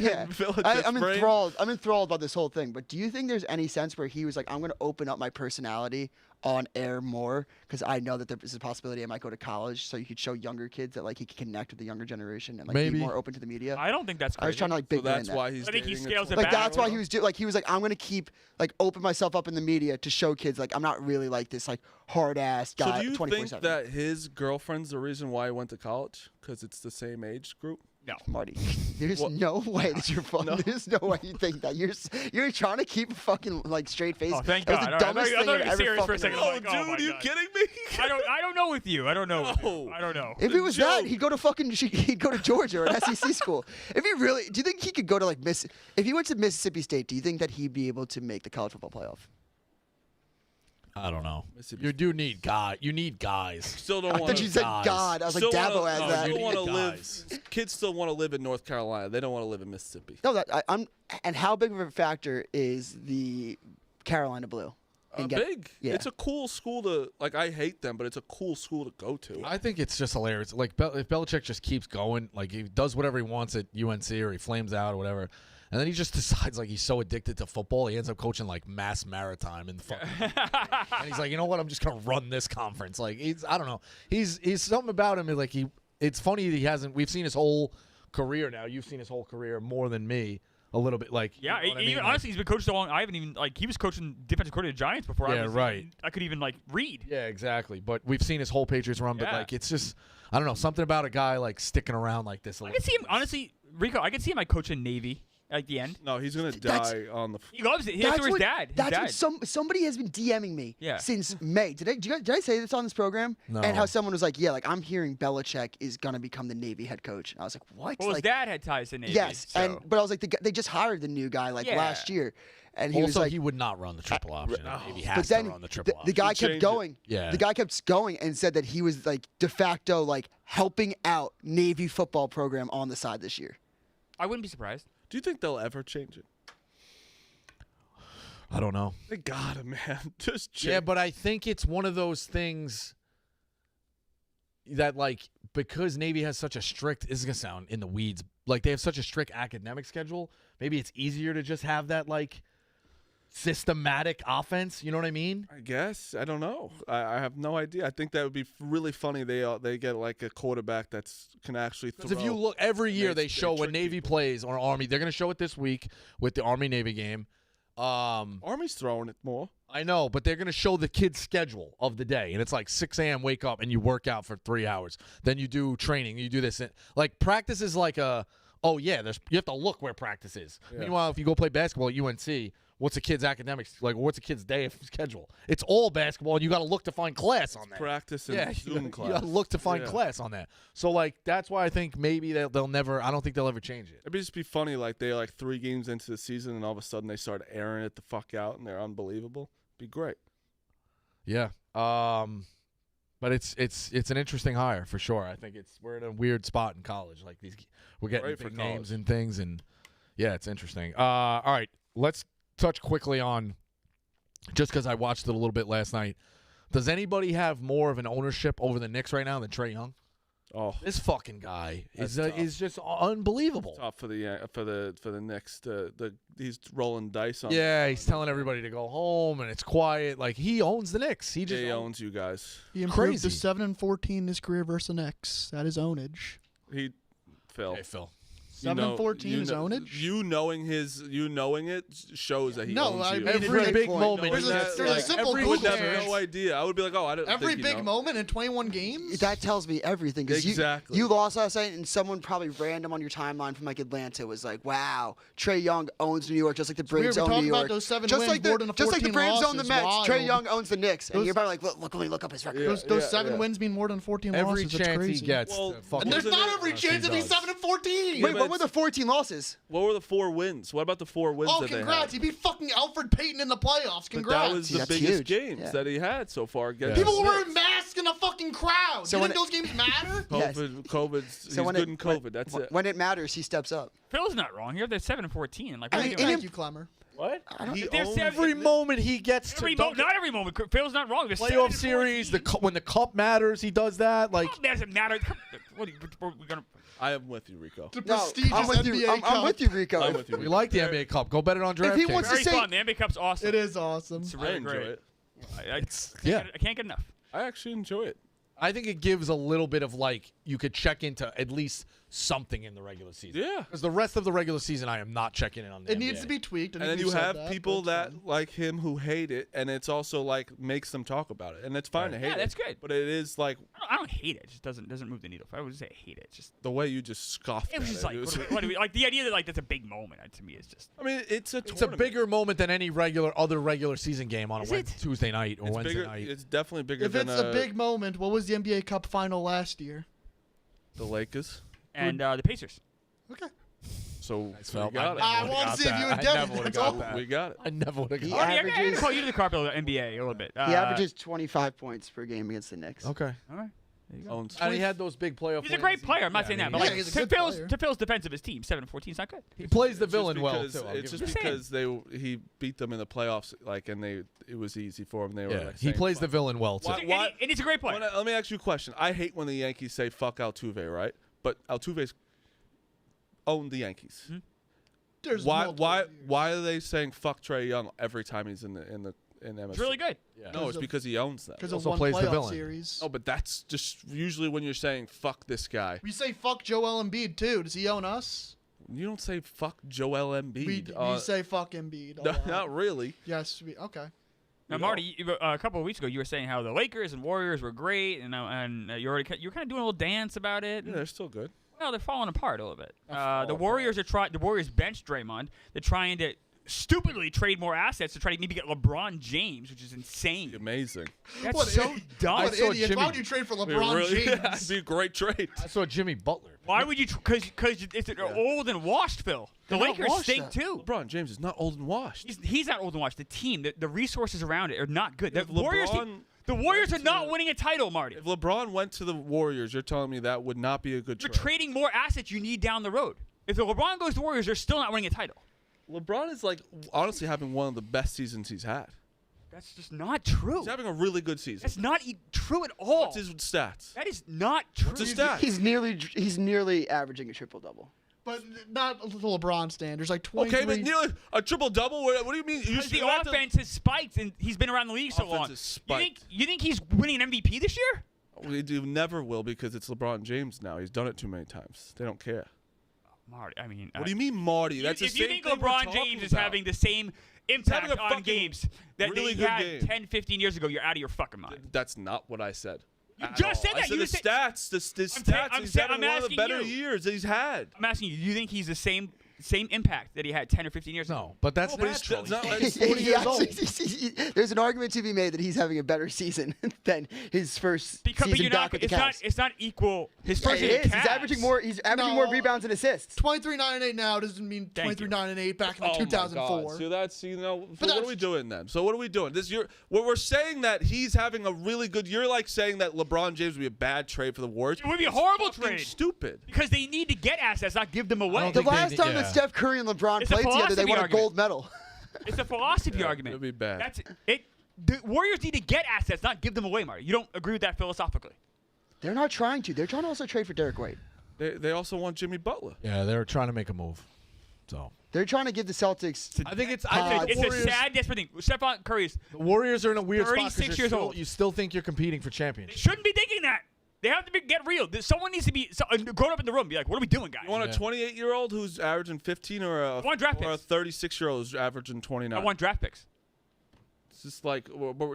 Yeah, Belichick's I'm brain. enthralled. I'm enthralled by this whole thing. But do you think there's any sense where he was like, I'm going to open up my personality on air more because I know that there is a possibility I might go to college, so you could show younger kids that like he can connect with the younger generation and like Maybe. be more open to the media? I don't think that's crazy. I was trying to like So big brain that's that. why he's. I think he dating a scales it Like back. that's why he was he was like I'm gonna keep like open myself up in the media to show kids like I'm not really like this like hard ass So guy. do you 24/7. think that his girlfriend's the reason why he went to college? Because it's the same age group? No. Marty, there's What? no way that you're fucking. No. There's no way you think that you're trying to keep a fucking like straight face. Oh, thank That was God. the All right, dumbest I thing thought I've you were ever serious for a fucking second. heard. I'm Oh, like, dude, oh my are you God. kidding me? I don't know with you. I don't know. With you. No. I don't know. If it was Joe. that, he'd go to fucking he'd go to Georgia or an SEC school. If he really, do you think he could go to like if he went to Mississippi State, do you think that he'd be able to make the college football playoff? I don't know. Mississippi You do need guys. You need guys. Still don't I want thought you said guys. God. I was like, Dabo has that. you Still want to need live. guys. Kids still want to live in North Carolina. They don't want to live in Mississippi. No, I'm. And how big of a factor is the Carolina Blue? Big. Yeah. It's a cool school to like. I hate them, but it's a cool school to go to. I think it's just hilarious. Like if Belichick just keeps going, like he does whatever he wants at UNC or he flames out or whatever, and then he just decides like he's so addicted to football, he ends up coaching like Mass Maritime in the fucking. And he's like, you know what? I'm just gonna run this conference. Like I don't know. He's something about him. Like it's funny that he hasn't. We've seen his whole career now. You've seen his whole career more than me. A little bit, like Yeah, you know what I mean? Like- honestly, he's been coached so long. I haven't even like he was coaching defensive coordinator of the Giants before. Yeah, right. I could even like read. Yeah, exactly. But we've seen his whole Patriots run. But Yeah. like, it's just I don't know, something about a guy like sticking around like this. I could see him honestly, Rico. I could see him like coaching Navy at the end. No, he's gonna That's- die on the. He loves it. He likes his dad. His That's dad. what somebody has been DMing me Yeah. since May. Did I say this on this program? No. And how someone was like, yeah, like I'm hearing Belichick is gonna become the Navy head coach. And I was like, what? Well, his like, dad had ties to Navy. yes, so. but I was like, they just hired the new guy like Yeah. last year, and he was Also, like, he would not run the triple option. Maybe but has then to run the triple the option. guy He kept changed it. going. Yeah. The guy kept going and said that he was like de facto like helping out Navy football program on the side this year. I wouldn't be surprised. Do you think they'll ever change it? I don't know. They gotta, man. Just change. Yeah, but I think it's one of those things that, like, because Navy has such a strict, this is going to sound in the weeds, like, they have such a strict academic schedule, maybe it's easier to just have that, like, systematic offense. You know what I mean? I guess I don't know. I have no idea. I think that would be really funny. They get like a quarterback that's can actually throw. Because if you look, every year they show when trick Navy plays or Army, they're going to show it this week with the Army-Navy game. Army's throwing it more. I know, but they're going to show the kid's schedule of the day. And it's like 6 a.m., wake up, and you work out for 3 hours. Then you do training. You do this. Like, practice is like a, oh, yeah, you have to look where practice is. Yeah. Meanwhile, if you go play basketball at UNC, what's a kid's academics? Like, what's a kid's day of schedule? It's all basketball, and you got to look to find class on that. Practice and Yeah, Zoom you class. got to look to find Yeah. class on that. So, like, that's why I think maybe they'll never, I don't think they'll ever change it. It'd just be funny, like they're like 3 games into the season, and all of a sudden they start airing it the fuck out, and they're unbelievable. Be great. Yeah. But it's an interesting hire for sure. I think we're in a weird spot in college. Like we're getting Great for big names college. and things, and yeah, it's interesting. All right, let's touch quickly on, just because I watched it a little bit last night. Does anybody have more of an ownership over the Knicks right now than Trae Young? Oh, This fucking guy is That's tough. is just unbelievable. tough for the Knicks. He's rolling dice on. Yeah, he's telling everybody to go home, and it's quiet. Like, he owns the Knicks. He just He owns you guys. He improved Crazy. to 7-14 in his career versus the Knicks. That is ownage. Phil. Hey, Phil. 7-14 is ownage. You knowing it shows that he No, owns I you. mean, Every great big point. moment. There's he a- gets, there's a like, simple every I would Google have search. no idea. I would be like, oh, I don't Every think you big know. moment in 21 games? That tells me everything. 'Cause Exactly. You lost last night, and someone probably random on your timeline from like Atlanta was like, "Wow, Trae Young owns New York, just like the weird. Braves We own talk New about York. those 7 just wins like more than the just like the 14 Braves own the losses. Mets. Wild. Trae Young owns the Knicks, and Those- you're probably like, let me look up his record. Those 7 yeah. wins mean more than 14 every losses. That's chance crazy. he gets. Well, to fucking And there's Wasn't not it- every he chance to be does. 7-14. Wait, but what were the 14 losses? What were the 4 wins? What about the 4 wins Oh, that they congrats. had? He beat fucking Alfred Payton in the playoffs. But Congrats. that was See, the that's biggest huge. games Yeah. that he had so far. Against People the were Knicks. in masks in a fucking crowd. So you when think those games matter? Yes. COVID's he's So when good it- in COVID. That's it. When it matters, he steps up. Phil's not wrong here. They're 7-14. Like, I what are mean, you doing? Thank you, Clemmer. What? He They're owns- Every moment he gets to not every moment. Phil's not wrong. They're playoff 7-14. series, when the cup matters, he does that. Like, It doesn't matter. What are you, we're gonna, I am with you, Rico. The No, prestigious I'm with NBA you. I'm Cup. with you, Rico. I'm with you. we like the NBA Cup. Go bet it on If he DraftKings. wants to very say- fun. The NBA Cup's awesome. It is awesome. It's I really enjoy great. it. I can't get enough. I actually enjoy it. I think it gives a little bit of, like, you could check into at least something in the regular season. Yeah. Because the rest of the regular season, I am not checking in on the It NBA. needs to be tweaked. And then you have people that like him who hate it, and it's also like makes them talk about it, and it's fine to hate Yeah, it. that's good. But it is like I don't hate it. It just doesn't move the needle. I would say I hate it. It's just the way you just scoffed it was at just it. like It was- what do we like the idea that like that's a big moment to me is just I mean, it's a It's a bigger moment than any other regular season game on a Is Wednesday, it? Tuesday night or It's Wednesday bigger. night. It's definitely bigger If than it's a big moment, what was the NBA Cup final last year? the Lakers. and the Pacers. Okay. So Nice, we Phil. got I it. want to see if you would I get never it. would've That's got all. that. We got it. I never would have He got I can averages- call you to the carpet of the NBA a little bit. He averages 25 points per game against the Knicks. Okay. All right. There you go. Owns And he had those big playoff He's a wins. great player. I'm not saying that, but Yeah, like he's a to good Phil's player. to Phil's defense of his team, 7-14 is not good. He plays the It's just villain well, because- too. I'll It's give just him that. because he beat them in the playoffs, like, and it was easy for him. They were Yeah, like he saying, plays the "Fuck." villain well, too. Why- And he's a great player. Let me ask you a question. I hate when the Yankees say "fuck Altuve," right? But Altuve's owned the Yankees. There's Why? multiple Why? years. Why are they saying "fuck Trae Young" every time he's in MSG? It's really good. Yeah. No, it's because he owns that. Because Also of one plays the playoff villain. series. Oh, but that's just usually when you're saying "fuck this guy." We say fuck Joel Embiid too. Does he own us? You don't say "fuck Joel Embiid." We say fuck Embiid. a no, lot. not really. Yes. Okay. Now, Marty, a couple of weeks ago, you were saying how the Lakers and Warriors were great, and you were kind of doing a little dance about it. Yeah, they're still good. Well, they're falling apart a little bit. falling The Warriors the Warriors benched Draymond. They're trying to stupidly trade more assets to try to maybe get LeBron James, which is insane. Amazing. That's What so idiot- dumb. What saw idiots. Jimmy- Why would you trade for It'd LeBron really, James? It'd be a great trade. I saw Jimmy Butler. Why would you? Because it's old and washed, Phil. The They're not Lakers washed, stink though. too. LeBron James is not old and washed. He's not old and washed. The team, the resources around it are not good. The If Warriors, LeBron the Warriors are went not to- winning a title, Marty. If LeBron went to the Warriors, you're telling me that would not be a good You're trade. trading more assets you need down the road. If the LeBron goes to the Warriors, they're still not winning a title. LeBron is like honestly having one of the best seasons he's had. That's just not true. He's having a really good season. That's not true at all. What's his stats? That is not true. What's his stats? He's nearly averaging a triple double. But not the LeBron standards. Like 23. Okay, but nearly a triple double. What do you mean? Because the you have to- offense has spiked, and he's been around the league so Offense long. has spiked. You think he's winning an MVP this year? We do never will because it's LeBron James now. He's done it too many times. They don't care. Marty, I mean, What do you mean, Marty? That's the if same you think thing we're LeBron talking James is about. having the same having impact a on fucking games that really he good had game. 10, 15 years ago, you're out of your fucking mind. That's not what I said. You at just all. said I that. said You the said- stats. The I'm stats. I'm He's sa- having I'm one of the asking better you. years that he's had. I'm asking you, do you think he's the same same impact that he had 10 or 15 years ago. No, but that's No, but he's natural. not- He's He 40 years old. There's an argument to be made that he's having a better season than his first Because season you're back not, with the it's not Cavs. it's not equal. His Yeah, first it year is. with the He's Cavs. averaging more. He's averaging more rebounds and assists. 23-9-8 now doesn't mean Thank you. 23-9-8 back in the Oh my 2004. God. So that's so what that's- are we doing then? So what are we doing? We're saying that he's having a really good. You're like saying that LeBron James would be a bad trade for the Warriors. It would be a horrible Fucking trade. Stupid. Because they need to get assets, not give them away. The think they last did- time yeah. that Steph Curry and LeBron It's a played together, they philosophy won a argument. gold medal. It's a philosophy Yeah, argument. it'd be bad. That's it. The Warriors need to get assets, not give them away, Marty. You don't agree with that philosophically? They're not trying to. They're trying to also trade for Derek White. They also want Jimmy Butler. Yeah, they're trying to make a move. So They're trying to give the Celtics. I think it's. It's Warriors, a sad, desperate thing. Stephen Curry's the Warriors are in a weird spot 36 because years old. you still think you're competing for championships. shouldn't be thinking that. They have to get real. Someone needs to be grown up in the room. Be like, what are we doing, guys? You want Yeah. a 28-year-old who's averaging 15 or a want draft or a picks. 36-year-old who's averaging 29? I want draft picks. It's just like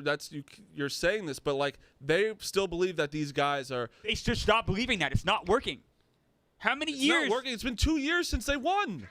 that's you're saying this, but like they still believe that these guys are. They should stop believing that. It's not working. How many It's years? not working. It's been 2 years since they won.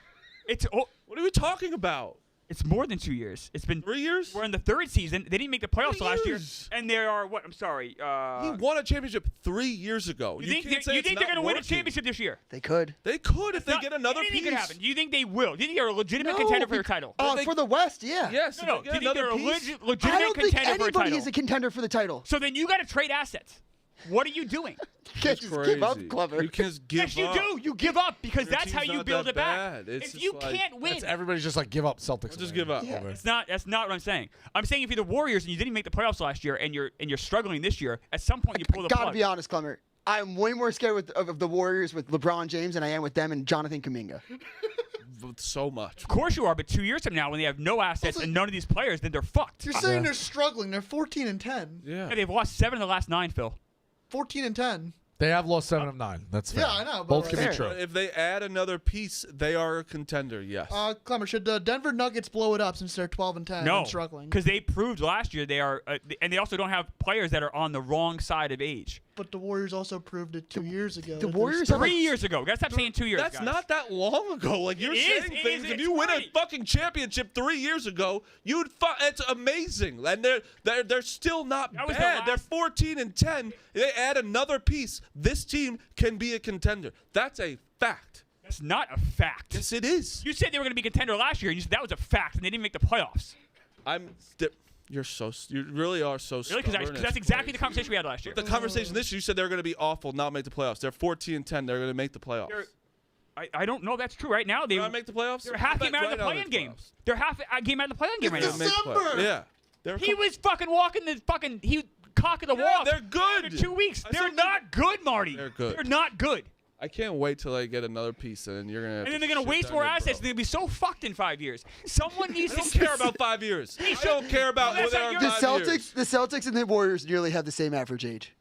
It's What are we talking about? it's more than 2 years. It's been 3 years? We're in the third season. They didn't make the playoffs 3 last year, years. and there are what? I'm sorry. He won a championship 3 years ago. You think can't say you it's think they're not going to win a working. championship this year? They could. They could if they Not- get another anything piece. could happen. Do you think they will? Do you think they're a legitimate No, contender for bec- your title? they- for the West, yeah. Yes, No, if do they you get think they're another a piece. I legitimate don't think contender for a anybody title? is a contender for the title. So then you got to trade assets. What are you doing? You can't just give up, Crazy. Clever. You can't just give Yes, you up. do. You give up because Your that's how team's you not build that it back. bad. It's If just you like- can't win, Everybody's just like give up Celtics. Just man. give up. Yeah. that's not what I'm saying. I'm saying if you're the Warriors and you didn't make the playoffs last year and you're struggling this year, at some point you pull the Gotta plug. be honest, Clemmer. I'm way more scared of the Warriors with LeBron James than I am with them and Jonathan Kuminga. So much. Of course you are, but 2 years from now, when they have no assets and none of these players, then they're fucked. You're saying they're struggling. They're 14-10. Yeah. Yeah, they've lost 7 of the last 9, Phil. 14-10. They have lost 7 of 9. That's fair. Yeah, I know, but Both like- can be Fair. true. If they add another piece, they are a contender. Yes. Clemmer, should the Denver Nuggets blow it up since they're 12-10 No, and struggling? because they proved last year they are, and they also don't have players that are on the wrong side of age. But the Warriors also proved it 2 years ago. the that they're Warriors still- have 3 years ago. Gotta stop saying 2 years. That's guys. not that long ago. Like you're It is, saying it things. is, If it's you win a right. fucking championship 3 years ago, you'd. It's amazing, and they're still not That was the bad. They're last- 14-10. They add another piece. This team can be a contender. That's a fact. That's not a fact. Yes, it is. You said they were going to be a contender last year, and you said that was a fact, and they didn't make the playoffs. You really are so Really? Because stubborn. that's It's exactly the crazy. conversation we had last year. The conversation this year, you said they're going to be awful, not make the playoffs. They're 14-10. They're going to make the playoffs. I don't know if that's true right now. They, They're not make the playoffs. they're half game out of Right the now play-in they game. playoffs. They're half a game out of the play-in game right They now. make December. playoffs. Yeah. They're He was fucking walking the fucking cock of the Yeah, wall. they're good. After 2 weeks. I They're said not good, Marty. They're good. They're not good. I can't wait till I get another piece, and then you're gonna. Have And then to they're going to shit waste down more your assets. bro. And they're going to be so fucked in 5 years. Someone needs I to don't care about 5 years. I don't care about Well, who that's they how are in you're- The 5 Celtics, years. the Celtics and the Warriors nearly have the same average age.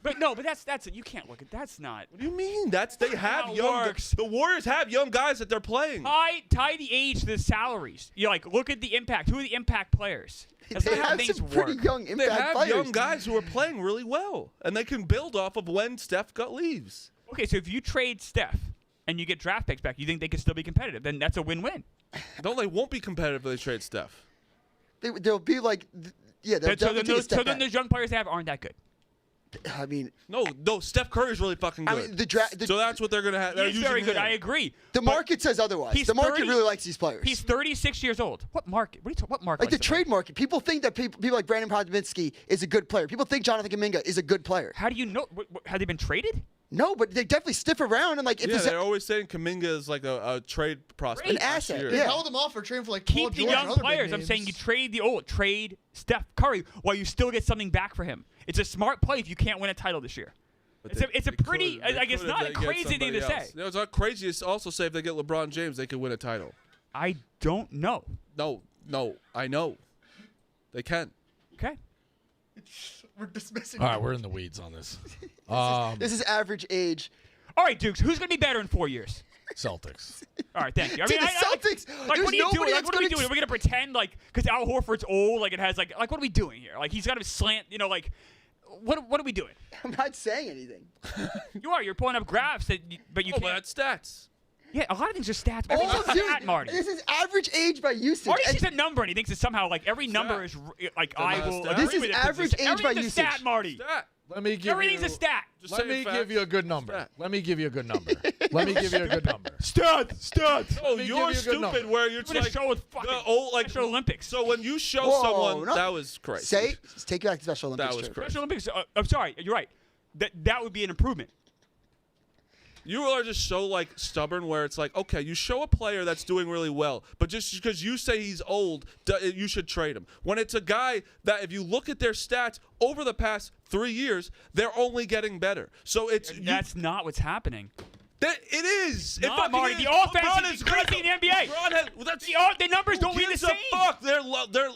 But no, but that's it. You can't look at that's not. What do you mean? They have how it young. works. The Warriors have young guys that they're playing. Tie the age to the salaries. You like look at the impact. Who are the impact players? That's They not how have things some pretty work. young They impact have players. young guys who are playing really well, and they can build off of when Steph leaves. Okay, so if you trade Steph and you get draft picks back, you think they can still be competitive? Then that's a win-win. No, they won't be competitive if they trade Steph. They'll be like, yeah, they'll So definitely then, take a those, step so then back. those young players they have aren't that good. I mean, No, Steph Curry's really fucking I good. mean, the so that's what they're gonna have. They're He's using very good. him. I agree. the But market says otherwise. he's The market 30 really likes these players. He's 36 years old. What market? What are you talking? What market? like the likes trade market. People think that people like Brandon Podbinsky is a good player. People think Jonathan Kuminga is a good player. How do you know? Have they been traded? No, but they definitely stiff around and like if Yeah, the they're always saying Kuminga is like a trade prospect. An last asset, year. They yeah. held them off for trading for like Paul Keep the George and young other big players. I'm saying you names. trade the old. Trade Steph Curry while you still get something back for him. It's a smart play if you can't win a title this year. But It's a they pretty. could- they Like it's could not if a they get crazy thing to somebody say. else. No, it's not crazy. It's also say if they get LeBron James, they could win a title. I don't know. No, I know. They can. Okay. We're dismissing. All right, we're in the weeds on this. This is average age. All right, Dukes. Who's going to be better in 4 years? Celtics. All right, thank you. I Dude, mean, the Celtics. Like, there's what are you nobody doing? Like, that's what are we gonna doing? Are we gonna pretend like because Al Horford's old, like it has like what are we doing here? Like he's got a slant, you know, like what are we doing? I'm not saying anything. You are. You're pulling up graphs but you Oh, but can't. that's stats. Yeah, a lot of things are stats. Oh, Everything's a dude, stat, Marty. this is average age by usage. Marty And sees a number and he thinks it's somehow like every number is like They're I not a will. stat. agree This is with it, average it's age by everything's a usage. stat, Marty. Stat. Let me give Everything's you. a stat. Just Let say me facts. give you a good number. Stat. Let me give you a good number. Let me give you a good number. Stats. Oh, me give you're you a good stupid. number. Where you're I'm gonna like show with fucking the old like Special Olympics. So when you show Whoa, someone no. that was crazy. Say, take it back to Special Olympics. was trip. crazy. Special Olympics. I'm sorry. You're right. That would be an improvement. You are just so like stubborn where it's like, okay, you show a player that's doing really well, but just because you say he's old, you should trade him. When it's a guy that if you look at their stats over the past 3 years, they're only getting better. So it's That's not what's happening. it is. It Not, fucking Marty. is. The offense LeBron is crazy in the NBA. LeBron has, that's, The numbers don't who mean the gives a same. fuck? Their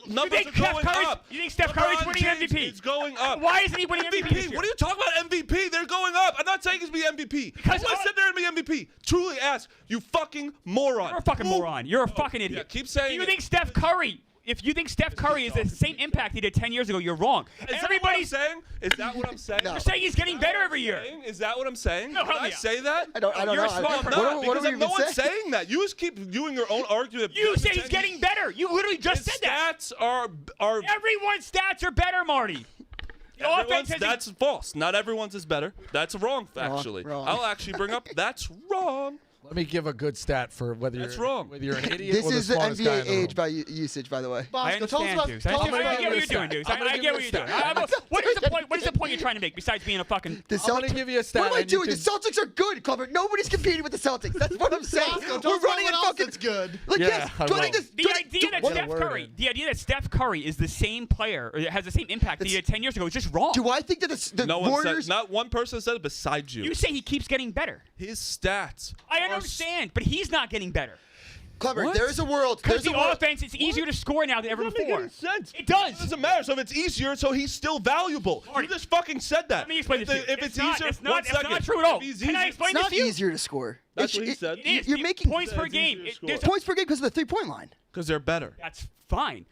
numbers think are Steph going Curry's- up. you think Steph Curry's LeBron winning James MVP? is going up. Why isn't he winning MVP this year? What are you talking about MVP? They're going up. I'm not saying he's be MVP. Because Who said they're going to be MVP? Truly ask, you fucking moron. You're a fucking Who- moron. You're a fucking idiot. Yeah, keep saying If you it. think Steph Curry, if you think Steph Curry is the same impact he did 10 years ago, you're wrong. Is Everybody's that what I'm saying? Is that what I'm saying? No. you're saying he's getting better every year. Is that what I'm saying? No, Did help I me out. say that? I don't You're know. a smart I'm person. not, What because are we no even one's saying? saying that. You just keep doing your own argument. You say he's 10 getting better. You literally just His said that. stats are Everyone's stats are better, Marty. The offense everyone's, has that's false. Not everyone's is better. That's wrong, actually. wrong. I'll actually bring up that's wrong. Let me give a good stat for whether That's you're wrong. whether you're an idiot This or the is the smartest guy NBA in the room. age by usage, by the way. I Bosco, tell us understand, about. Deuce. Tell us I about get what you're stat. doing, Deuce. I'm gonna I give get you what a you're doing. stat. What is the point? What is the point you're trying to make besides being a fucking? The I'm gonna Celtics- give you a stat. What am I and you doing? The can- Celtics are good, Clever. Nobody's competing with the Celtics. That's what I'm saying. Bosco, tell We're us about running what at else fucking. that's good. Like, Yeah, yes, I good will. ideas. The idea that Put a Steph word Curry, in. the idea that Steph Curry is the same player or has the same impact that he had 10 years ago is just wrong. Do I think that the No one Warriors? said. Not one person said it besides you. You say he keeps getting better. His stats. I are understand, but he's not getting better. Clever. What? There is a world. Because There's a the world. offense, it's easier to score now than ever Doesn't make before. any sense. It does. It doesn't matter. So if it's easier, so he's still valuable. Marty, You just fucking said that. Let me explain if this to you. If it's not, easier, it's one not, it's second. not true at all. If he's Can I easier- explain It's this not to you? easier to score. That's what he said. It is. You're making points per It's game. easier to score. There's a- points per game because of the 3-point line. Because they're better. That's fine.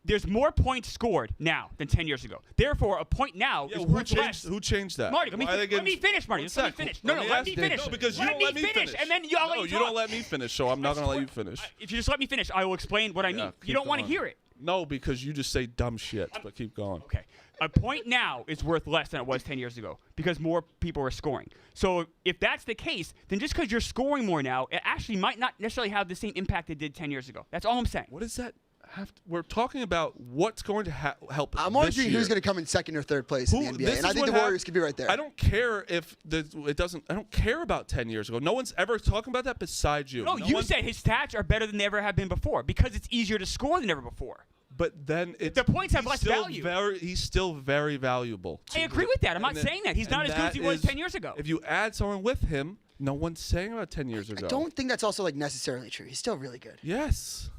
There's more points scored now than 10 years ago. Therefore, a point now is worth less. Who changed that? Marty, let me, Why are they let getting- me finish, Marty. One Let me sec. finish. No, Let let ask me you. finish. No, because you don't let me finish. And then I'll let No, you you talk. don't let me finish, so I'm not going to let you finish. If you just let me finish, I will explain what I mean. Yeah, You keep don't want to going. hear it. No, because you just say dumb shit, but keep going. Okay. A point now is worth less than it was 10 years ago because more people are scoring. So if that's the case, then just because you're scoring more now, it actually might not necessarily have the same impact it did 10 years ago. That's all I'm saying. What does that have to, we're talking about what's going to help I'm this wondering year. who's going to come in second or third place in the NBA, this and I is think the what Warriors could be right there. I don't care if it doesn't. I don't care about 10 years ago. No one's ever talking about that besides you. No, you one- said his stats are better than they ever have been before because it's easier to score than ever before. But then The points have he's less still value. He's still very valuable. I agree with that. I'm not And saying that. He's not and as good as he was that 10 years ago. If you add someone with him, no one's saying about 10 years ago. I don't think that's also like necessarily true. He's still really good. Yes.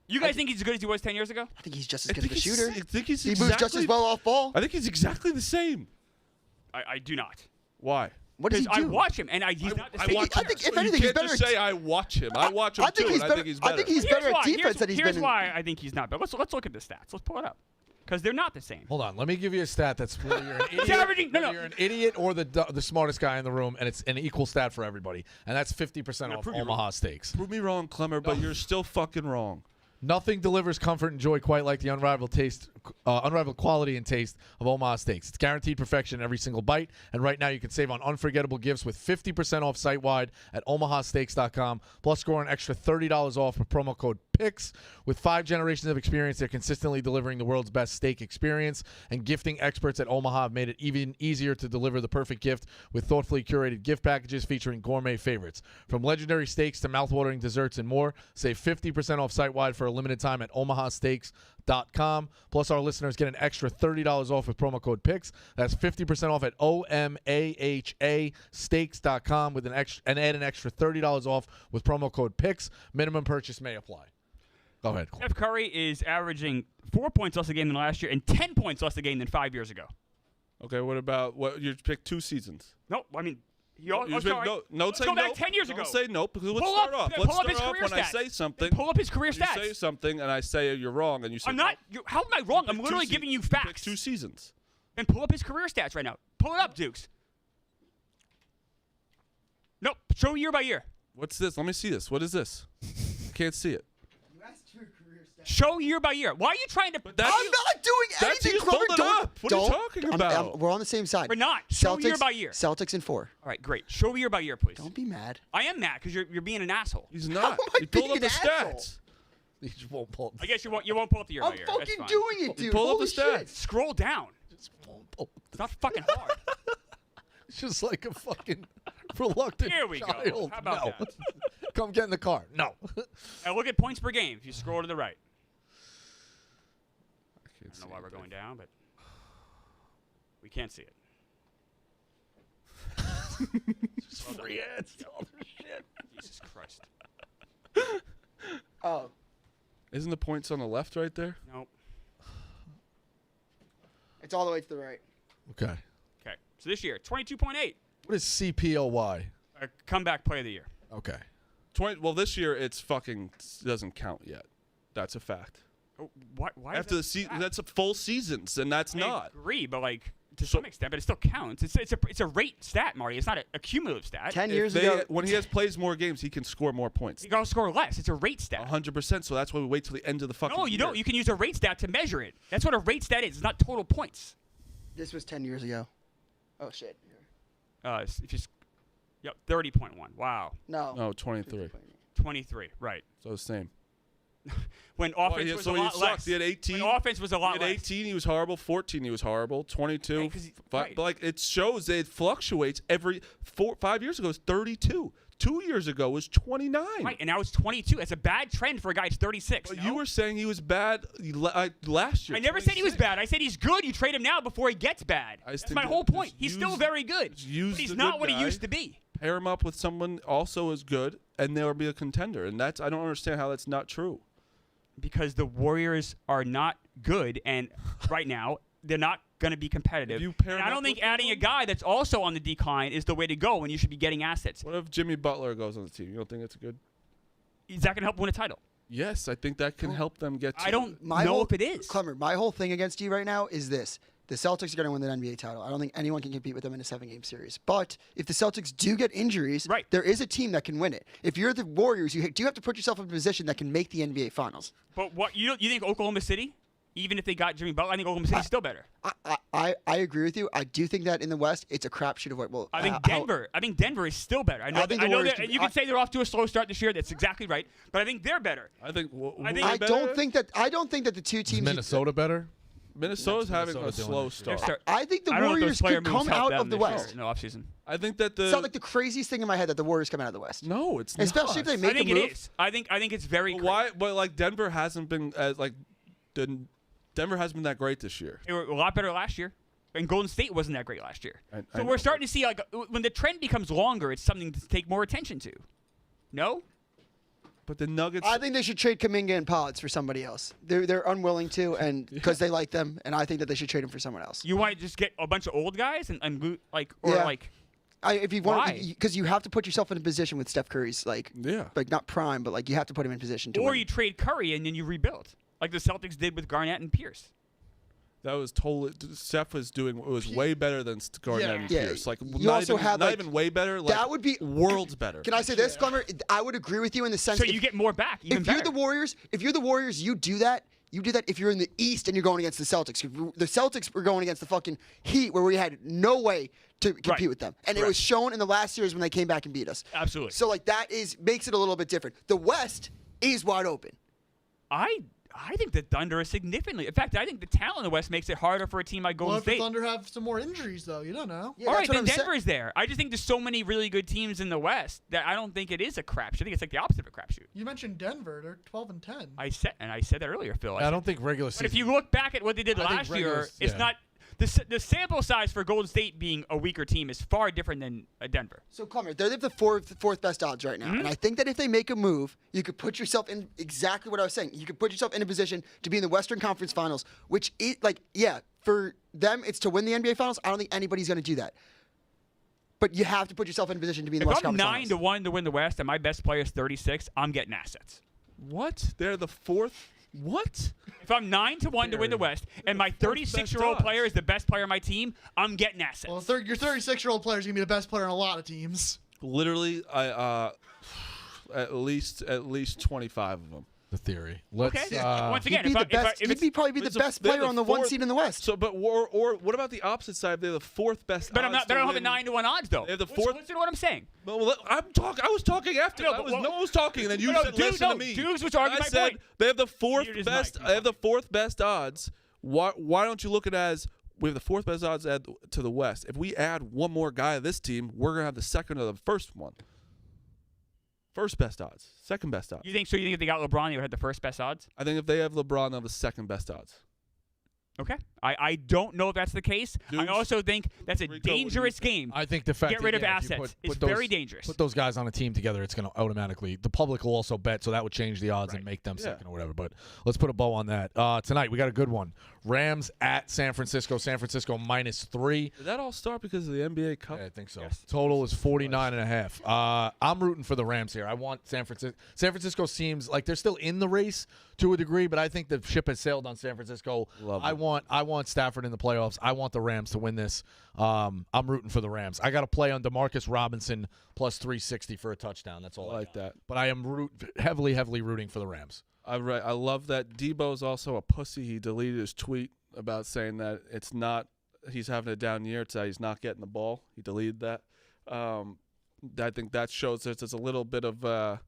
You guys think he's as good as he was 10 years ago? I think he's just as good of a shooter. I think he's He exactly, moves just as well off ball. I think he's exactly the same. I do not. Why? What does Because he I do? watch him, and he's not the same. I think if you anything, he's can't better just at- say I watch him. I watch him I think too, he's and better. I think he's I better. think he's Here's better at why. defense than he's Here's been. why I think he's not better. Let's look at the stats. Let's pull it up because they're not the same. Hold on, let me give you a stat that's whether you're an idiot, averaging- no, whether no. you're an idiot or the smartest guy in the room, and it's an equal stat for everybody, and that's 50% off prove you Omaha Steaks. Prove me wrong, Clemmer, but you're still fucking wrong. Nothing delivers comfort and joy quite like the unrivaled quality and taste of Omaha Steaks. It's guaranteed perfection every single bite, and right now you can save on unforgettable gifts with 50% off site-wide at omahasteaks.com, plus score an extra $30 off with promo code PICKS. With 5 generations of experience, they're consistently delivering the world's best steak experience, and gifting experts at Omaha have made it even easier to deliver the perfect gift with thoughtfully curated gift packages featuring gourmet favorites. From legendary steaks to mouthwatering desserts and more, save 50% off site-wide for a limited time at omahasteaks.com. Plus, our listeners get an extra $30 off with promo code PICKS. That's 50% off at omahasteaks.com with and add an extra $30 off with promo code PICKS. Minimum purchase may apply. Go ahead. Steph Curry is averaging 4 points less a game than last year and 10 points less a game than 5 years ago. Okay, what about what you picked 2 seasons? No, I mean, Let's Let's say go back nope. 10 years ago. Don't say nope because let's Pull start up- off. pull Let's up start his off career when I stats. say something. Pull up his career when you stats. say something and I say you're wrong and you say I'm not. How am I wrong? I'm Pick literally 2 giving you pick facts. 2 seasons. Then pull up his career stats right now. Pull it up, Dukes. Nope. Show year by year. What's this? Let me see this. What is this? I can't see it. Show year by year. Why are you trying to? That's I'm not doing anything. just Clever. hold it Don't. up. What are you talking about? we're on the same side. We're not. Show year by year. Celtics in 4. All right, great. Show year by year, please. Don't be mad. I am mad because you're being an asshole. He's How not. am I He pulled being up the an asshole? stats. You just won't pull. I guess you won't pull up the year by I'm year. That's fucking fine. doing it, dude. Pull up Holy the shit. stats. Scroll down. Just won't pull. It's not fucking hard. It's just like a fucking reluctant Here we go. child. How about no. that? Come get in the car. No. Now look at points per game. If you scroll to the right. I don't know why we're going down, but we can't see it. Just free ads. All this shit. Jesus Christ. Oh. Isn't the points on the left right there? Nope. It's all the way to the right. Okay. Okay. So this year, 22.8. What is CPOY? Comeback play of the year. Okay. 20. Well, this year it's fucking doesn't count yet. That's a fact. Oh, why is After that the season, bad? that's a full seasons, and that's I not. agree, but like to some extent, but it still counts. It's a rate stat, Marty. It's not a cumulative stat. 10 If years they- ago. when he plays more games, he can score more points. You gotta score less. It's a rate stat. 100%. So that's why we wait till the end of the fucking. No, you year. don't. You can use a rate stat to measure it. That's what a rate stat is. It's not total points. This was 10 years ago. Oh, shit. If you just, yep, 30.1. Wow. No. No, 23. 23. Right. So the same. When Oh, offense yeah, was so a he lot sucked. less. He had 18. When offense was a He lot had less. 18, he was horrible. 14, he was horrible. 22. Right, 'cause he- But right. like it shows that it fluctuates every 5 years ago. It was 32. 2 years ago was 29. Right, and now it's 22. That's a bad trend for a guy who's 36. But no? you were saying he was bad last year. I never said he was 26. bad. I said he's good. You trade him now before he gets bad. I just That's think my that whole point. just He's still use- very good. just use But he's the not good what he guy. used to be. Pair him up with someone also as good, and they'll be a contender. And that's I don't understand how that's not true. Because the Warriors are not good, and right now they're not going to be competitive. If you pair And him I don't up think with adding a someone- guy that's also on the decline is the way to go when you should be getting assets. What if Jimmy Butler goes on the team? You don't think it's good? Is that going to help win a title? Yes, I think that can help them get. I don't My know whole, if it is. Clemmer, my whole thing against you right now is this. The Celtics are going to win the NBA title. I don't think anyone can compete with them in a 7-game series. But if the Celtics do get injuries, Right. there is a team that can win it. If you're the Warriors, you do have to put yourself in a position that can make the NBA Finals. But what you think Oklahoma City, even if they got Jimmy Butler, I think Oklahoma City's still better. I agree with you. I do think that in the West, it's a crapshoot of what. Well, I think Denver. I think Denver is still better. I know. I think the I know Warriors that do- you can say they're off to a slow start this year. That's exactly right. But I think they're better. I think. I think- I don't think that the two Is teams. Minnesota better? Minnesota's having a Minnesota doing slow this year? start. I think the I don't know if Warriors those player could moves come help out them of the this year West. in the offseason. I think that the. It's not like the craziest thing in my head that the Warriors come out of the West. No, it's Especially not. if they make I think a move. it is. I think it's very. But crazy. why? But like Denver hasn't been as like, Denver hasn't been that great this year. They were a lot better last year, and Golden State wasn't that great last year. I So know. we're starting to see like when the trend becomes longer, it's something to take more attention to. No, But the Nuggets. I think they should trade Kuminga and Pods for somebody else. They're unwilling to, and because they like them, and I think that they should trade them for someone else. you want to just get a bunch of old guys and like or Yeah. like If you want, Why? because you have to put yourself in a position with Steph Curry's like not prime, but like you have to put him in position to or win. you trade Curry and then you rebuild like the Celtics did with Garnett and Pierce. That was totally. Steph was doing. It was way better than Garnett and Yeah. Pierce. Like You not also even, had, not like- even way better. Like, that would be worlds better. Can I say this, Clemmer? I would agree with you in the sense. So if- you get more back. Even if you're better. the Warriors, you do that. You do that if you're in the East and you're going against the Celtics. The Celtics were going against the fucking Heat, where we had no way to compete Right. with them, and it Correct. was shown in the last series when they came back and beat us. Absolutely. So like that makes it a little bit different. The West is wide open. I think the Thunder is significantly. In fact, I think the talent in the West makes it harder for a team like Well, Golden if the State. Thunder have some more injuries, though, you don't know. Yeah, All that's right, what then I'm saying. Denver's there. I just think there's so many really good teams in the West that I don't think it is a crapshoot. I think it's like the opposite of a crapshoot. You mentioned Denver; they're 12-10. I said that earlier, Phil. I don't think regular But season. if you look back at what they did I think last regular- year, it's yeah. not the sample size for Golden State being a weaker team is far different than Denver. So, Clemmer, they have the fourth best odds right now. And I think that if they make a move, you could put yourself in exactly what I was saying. You could put yourself in a position to be in the Western Conference Finals, which is, for them, it's to win the NBA Finals. I don't think anybody's going to do that. But you have to put yourself in a position to be in the If Western I'm Conference 9-1 to win the West and my best player is 36, I'm getting assets. What? They're the fourth. What? If I'm 9-1 to win the West and my 36-year-old odds. player is the best player on my team, I'm getting assets. Well, your 36-year-old player is gonna be the best player on a lot of teams. Literally, at least 25 of them. The theory. Let's. Okay. Once again, He'd probably be the best player on the one seed in the West. So, but or what about the opposite side? They're the fourth best. But odds they don't to have a win. 9-1 odds though. They have the fourth. Listen to what I'm saying. Well, I was talking after. No, no but one was talking, and then you said listen to me. Dukes was arguing I my said point. they have the fourth Muted his best. mic. They have the fourth best odds. Why don't you look at it as we have the fourth best odds to the West? If we add one more guy to this team, we're gonna have the second or the first one. First best odds, second best odds. You think if they got LeBron, they would have the first best odds? I think if they have LeBron, they'll have the second best odds. Okay. I don't know if that's the case. I Dukes, also think that's a Rico, what do you dangerous think? game. I think the fact Get rid of if you assets. It's put those, very dangerous. Put those guys on a team together, it's going to automatically. The public will also bet, so that would change the odds Right. and make them Yeah. second or whatever. But let's put a bow on that. Tonight we got a good one. Rams at San Francisco. San Francisco -3. Did that all start because of the NBA Cup? Yeah, I think so. Yes. Total is 49.5. I'm rooting for the Rams here. I want San Francisco. San Francisco seems like they're still in the race to a degree, but I think the ship has sailed on San Francisco. Love I it. want Stafford in the playoffs. I want the Rams to win this. I'm rooting for the Rams. I got to play on DeMarcus Robinson plus 360 for a touchdown. That's all I like got. that. But I am heavily rooting for the Rams. I love that Debo's also a pussy. He deleted his tweet about saying that it's not he's having a down year. It's that he's not getting the ball. He deleted that. I think that shows there's a little bit of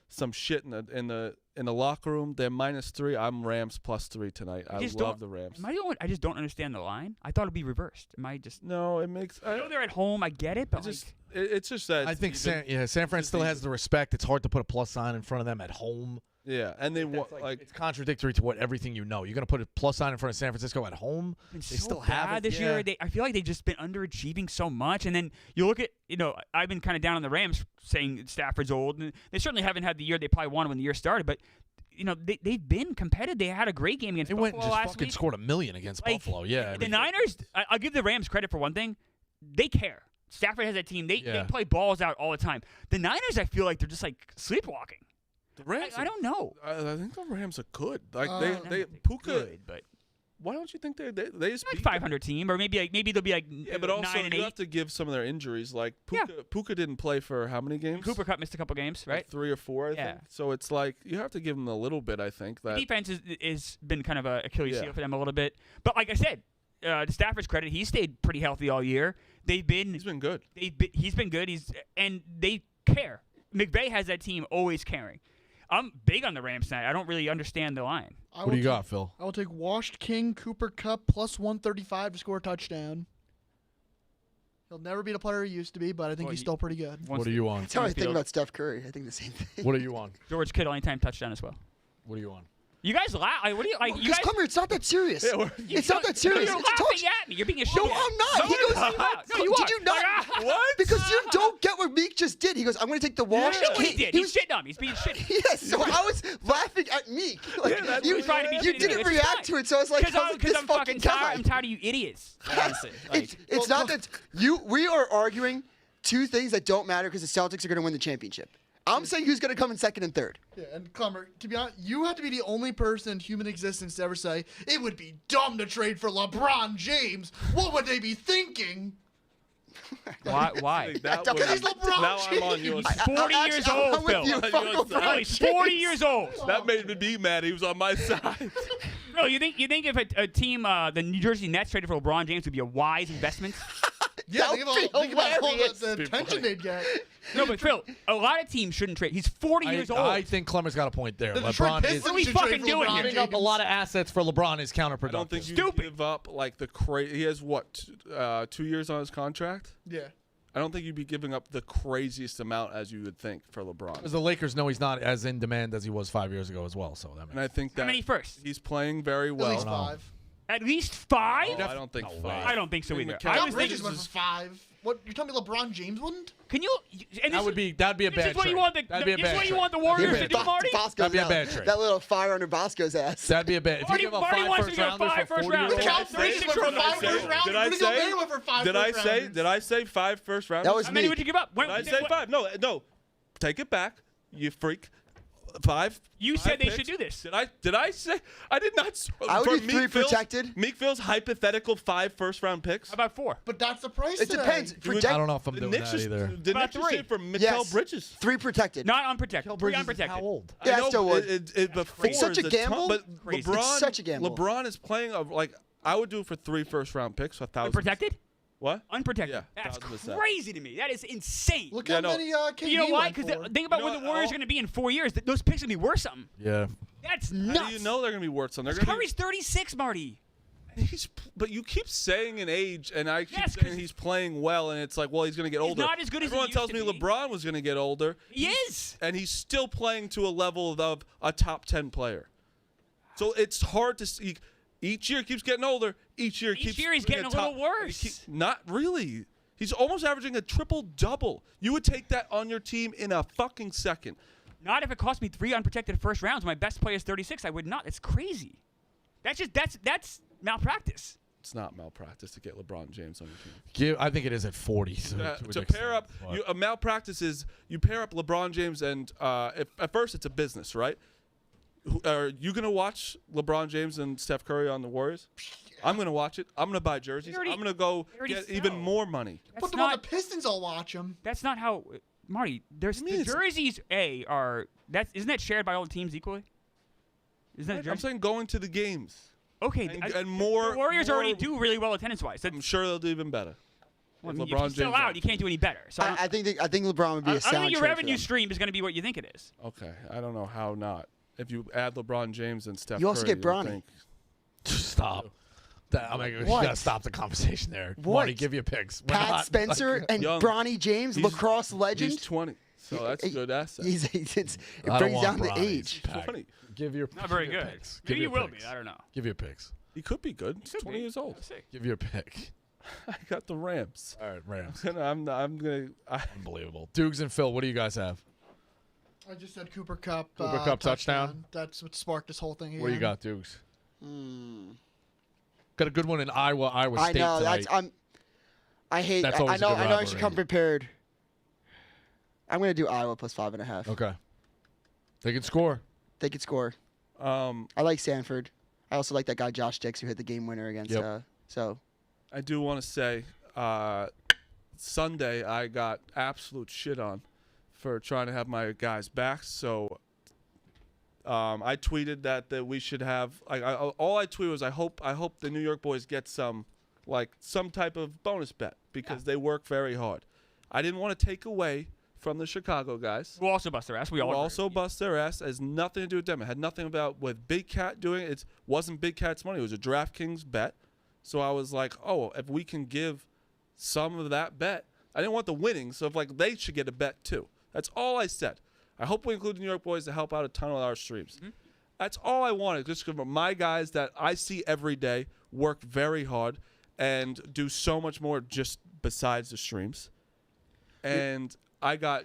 some shit in the locker room. They're -3. I'm Rams +3 tonight. I love the Rams. Am I the only one? I just don't understand the line. I thought it'd be reversed. Am I just? No, it makes. I know they're at home. I get it, but It's just that I think even- San Fran just still even- has the respect. It's hard to put a plus sign in front of them at home. yeah, and they want That's like it's contradictory to what everything you know. You're going to put a plus sign in front of San Francisco at home. been They so still bad have it. this Yeah. year. I feel like they've just been underachieving so much. And then you look at, I've been kind of down on the Rams saying Stafford's old. And they certainly haven't had the year they probably won when the year started. But, they've been competitive. They had a great game against They went and Buffalo just last fucking week. scored 1 million against Like, Buffalo. Yeah. The Niners, I'll give the Rams credit for one thing. They care. Stafford has that team. They play balls out all the time. The Niners, I feel like they're just like sleepwalking. the Rams. I don't know. I think the Rams are good. Like They're they not Puka. good, but Why don't you think they just like beat 500 team, or maybe they'll be like Yeah, but also 9 and 8. you have to give some of their injuries. Like Yeah. Puka didn't play for how many games? Cooper Kupp missed a couple games, Like right? 3 or 4, I Yeah. think. So it's like you have to give them a little bit. I think The that defense is been kind of a Achilles Yeah. heel for them a little bit. But like I said, to Stafford's credit, he stayed pretty healthy all year. he's been good. He's been good. And they care. McVay has that team always caring. I'm big on the Rams tonight. I don't really understand the line. What do you got, Phil? I will take Washed King Cooper Kupp plus 135 to score a touchdown. He'll never be the player he used to be, but I think Well, he's still pretty good. What are you on? That's how I think Field. about Steph Curry. I think the same thing. What are you on? George Kittle anytime touchdown as well. What are you on? You guys laugh. What do you like? You Because guys, Clemmer, it's not that serious. It's not that serious. You're It's a talk laughing at me. You're being a shit. No, I'm not. He goes, No, you did are. you not? What? Because you don't get what Meek just did. He goes, I'm going to take the wash. That's not what he did. He's was, shitting on me. He's being shitty. yes, so I was laughing at Meek. Like, Yeah, that's you what trying to be you shitty didn't to me. It's react fine. to it, so I was like, this I'm fucking fucking tired. guy. I'm tired of you idiots. Honestly, like, It's not that we are arguing two things that don't matter because the Celtics are going to win the championship. I'm saying who's going to come in second and third. Yeah, and Clemmer, to be honest, you have to be the only person in human existence to ever say, it would be dumb to trade for LeBron James. What would they be thinking? why? That Because was- he's LeBron now I'm on James. your He's 40 years old, I'm with Phil. you. On Fuck your LeBron side. He's 40 James. years old. That made me be mad. He was on my side. No, you think if a team, the New Jersey Nets traded for LeBron James would be a wise investment? Yeah, That think would be about all hilarious. the attention they'd get. No, but Phil, a lot of teams shouldn't trade. He's 40 years old. I think Clemmer's got a point there. The Detroit LeBron is Pistons What are we should trade fucking for doing LeBron here? giving up a James. lot of assets for LeBron is counterproductive. I don't think you Stupid. give up like the crazy. He has what, 2 years on his contract? Yeah. I don't think you'd be giving up the craziest amount as you would think for LeBron. Because the Lakers know he's not as in demand as he was 5 years ago as well. So that And I think that How many first? he's playing very At well. least 5. At least 5? No, I don't think No 5. way. I don't think so I mean, either. McCallum I Doc was Bridges thinking, went for 5. What, you're telling me LeBron James wouldn't? can you? And that'd be a bad This is what trade. you want the. That'd be a This is bad what you trade. want the Warriors to do, Bos- Marty. Bosco's That'd be a out. bad trade. That little fire under Bosco's ass. That'd be a bad. If you Marty- give up Marty 5 wants first to go rounders 5 for first 40 year rounders. olds. Cal Bridges went for 5 Did I first say- rounders. did I Rudy say- Gobert went for 5 Did I first say? rounders. Did I say 5 first rounders? That was How many me. would you give up? Did I say 5? No. Take it back, you freak. You five said they picks? should do this. Did I say? I did not. I would for do 3 protected. Meek Phil's hypothetical 5 first-round picks. How about 4? But that's the price It today. depends. I don't know if I'm doing Knicks that either. The About Knicks just 3. did for Mikal Yes. Bridges. 3 protected. Not unprotected. 3 Bridges is unprotected. how old? Yeah, I know, still would. but crazy. It's such a is gamble. But Crazy. LeBron, It's such a gamble. LeBron is playing like I would do it for 3 first-round picks. 1,000. Unprotected? What? Unprotected. Yeah, That's 1000%. crazy to me. That is insane. Look Yeah, how no. many KD You know why? went Because for. think about You know where the what? Warriors are going to be in 4 years. Those picks are going to be worth something. Yeah. That's How nuts. do you know they're going to be worth something? They're gonna Curry's 36, Marty. but you keep saying an age, and I keep Yes, saying 'cause he's playing well, and it's like, well, he's going to get older. not as good as he Everyone used tells to me be. LeBron was going to get older. He is. And he's still playing to a level of a top 10 player. So it's hard to see. Each year keeps getting older. Each year Each keeps year he's being getting a little worse. Not really. He's almost averaging a triple-double. You would take that on your team in a fucking second. Not if it cost me 3 unprotected first rounds. My best player is 36. I would not. That's crazy. That's malpractice. It's not malpractice to get LeBron James on your team. I think it is at 40. So To pair up, a malpractice is you pair up LeBron James and at first it's a business, right? Are you going to watch LeBron James and Steph Curry on the Warriors? I'm going to watch it. I'm going to buy jerseys. I'm going to go get even more money. That's Put them on the not, Pistons. I'll watch them. that's not how, Marty. There's What do you the mean jerseys. Isn't that shared by all the teams equally? Isn't that I'm saying going to the games. okay? and more- The Warriors more- already do really well attendance-wise. I'm sure they'll do even better. Well, I If mean, if LeBron you sell James out, on- you can't do any better. So I think LeBron would be a I sound don't think your trade for revenue them. stream is going to be what you think it is. Okay, I don't know how not. If you add LeBron James and Steph You also Curry, get you'd Bronny. think- Stop. I'm like, we What? gotta stop the conversation there. What? Marty, give you picks. We're Pat not- Spencer and Young. Bronny James, He's- lacrosse legend. He's 20, so that's a good asset. It I don't brings want down the Bronny's age. pack. 20. Give your Not very give your good. picks. Give Maybe your you will picks. be. I don't know. Give your picks. He could be good. He's could 20 be. years old. Let's see. Give your pick. I got the Rams. All right, Rams. I'm gonna. Unbelievable. Dukes and Phil, what do you guys have? I just said Cooper Cup. Cooper Kupp touchdown? That's what sparked this whole thing. What do you again. got, Dukes? Got a good one in Iowa I State know tonight. I hate. That's I always a know. good I know. I should rivalry. come prepared. I'm gonna do Iowa plus 5.5. Okay. They can score. They could score. I like Sanford. I also like that guy Josh Dix who hit the game winner against. Yep. So I do want to say, Sunday I got absolute shit on for trying to have my guys back. So I tweeted that we should have. All I tweeted was I hope the New York boys get some type of bonus bet because they work very hard. I didn't want to take away from the Chicago guys. We'll also bust their ass. We all Who agree. also bust their ass. It has nothing to do with them. It had nothing about with Big Cat doing it. It wasn't Big Cat's money. It was a DraftKings bet. So I was like, oh, if we can give some of that bet. I didn't want the winning, so they should get a bet too. That's all I said. I hope we include the New York boys to help out a ton of our streams. Mm-hmm. That's all I wanted. Just for my guys that I see every day work very hard and do so much more just besides the streams. And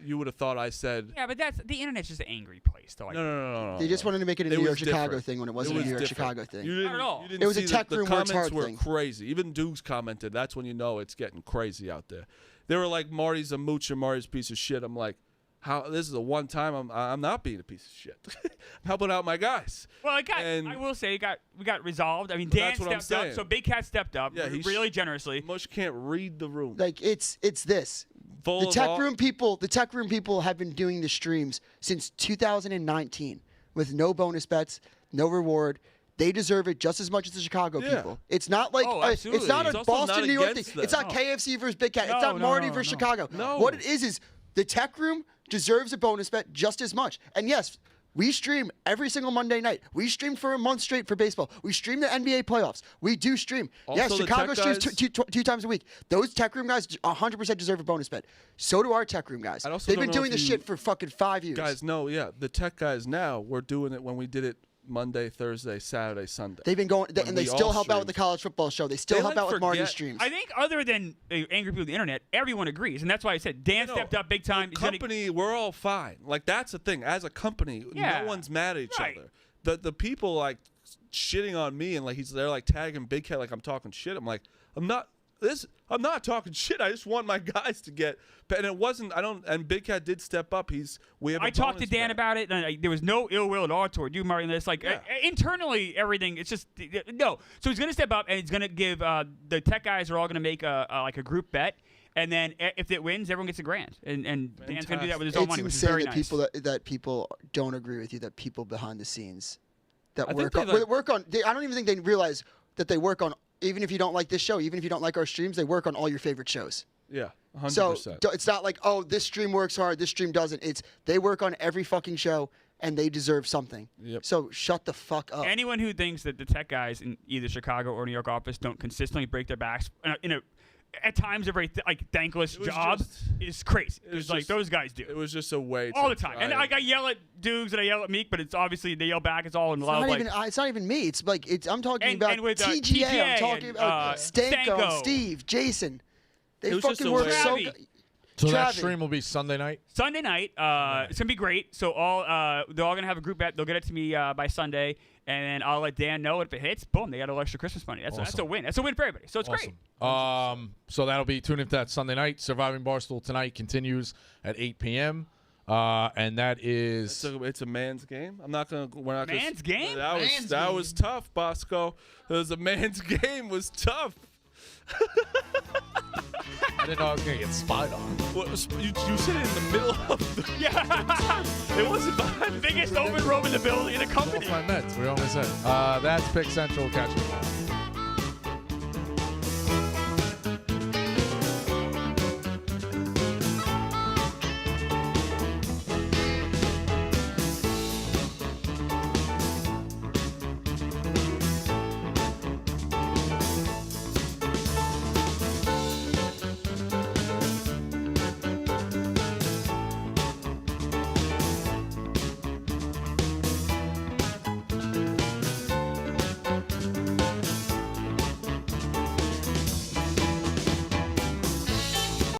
you would have thought I said, Yeah, but the internet's just an angry place. To no. they just wanted to make it a It New York was Chicago different. thing when it It wasn't a New York different. Chicago thing. You didn't, Not at all. You didn't It was a see tech the room where it's comments hard were thing. crazy. Even Dukes commented. That's when you know it's getting crazy out there. They were like, Marty's a mooch and Marty's a piece of shit. I'm like, how? This is the one time I'm not being a piece of shit. I'm helping out my guys. Well, And- I will say, we got resolved. I mean, But Dan that's what I'm stepped up, saying. so Big Cat stepped up Yeah, he really generously. Mush can't read the room. Like it's this. Full The of tech all- room people have been doing the streams since 2019 with no bonus bets, no reward. They deserve it just as much as the Chicago Yeah. people. It's not like Oh, it's absolutely. not It's a also Boston, not New York thing. against It's them. not KFC versus Big Cat. It's No, not no, Marty no, versus no. Chicago. No. What it is the tech room deserves a bonus bet just as much. And yes, we stream every single Monday night. We stream for a month straight for baseball. We stream the NBA playoffs. We do stream. Also, yes, the Chicago tech streams guys- two times a week. Those tech room guys 100% deserve a bonus bet. So do our tech room guys. I also They've don't been know doing if this you- shit for fucking 5 years. Guys, no, yeah. The tech guys now, we're doing it when we did it Monday, Thursday, Saturday, Sunday. They've been going, When and they we still all help out with the streamed. college football show. They still They, help like, out with Marty's forget- streams. I think other than angry people on the internet, everyone agrees, and that's why I said Dan No, stepped up big time. He's gonna- Company, we're all fine. That's the thing. As a company, Yeah. no one's mad at each Right. other. The people shitting on me and they're tagging Big Cat like I'm talking shit. I'm like, I'm not I'm not talking shit. I just want my guys to get. And it wasn't. I don't. And Big Cat did step up. We have. I talked to Dan about it, and there was no ill will at all toward you, Murray. This internally, everything. It's just no. So he's gonna step up, and he's gonna give the tech guys are all gonna make a group bet. And then if it wins, everyone gets $1,000, and Dan's gonna do that with his own money, which is very nice. That people don't agree with you. That people behind the scenes that I don't even think they realize that they work on. Even if you don't like this show, even if you don't like our streams, they work on all your favorite shows. Yeah, 100%. So it's not like, oh, this stream works hard, this stream doesn't. It's they work on every fucking show, and they deserve something. Yep. So shut the fuck up. Anyone who thinks that the tech guys in either Chicago or New York office don't consistently break their backs at times a very thankless job is crazy. It's like those guys do. It was just a way all the time. And I yell at Dukes and I yell at Meek, but it's obviously they yell back. It's all in love. It's not even me. It's like I'm talking about with, TGA. I'm talking about Stanko, Steve, Jason. They fucking work so good. So that stream will be Sunday night? Sunday night. It's going to be great. So they're all going to have a group bet. They'll get it to me by Sunday, and then I'll let Dan know if it hits. Boom, they got a little extra Christmas money. That's a win. That's a win for everybody. So it's great. So that'll be tuned into that Sunday night. Surviving Barstool tonight continues at 8 p.m. And that is it's a man's game. We're not man's game. That was tough, Bosco. It was a man's game. Was tough. I didn't know I was gonna get spied on. Well, you sit in the middle of the it wasn't behind biggest open room in the building in the company. That's what I meant. We almost said. That's Pick Central. Catch you.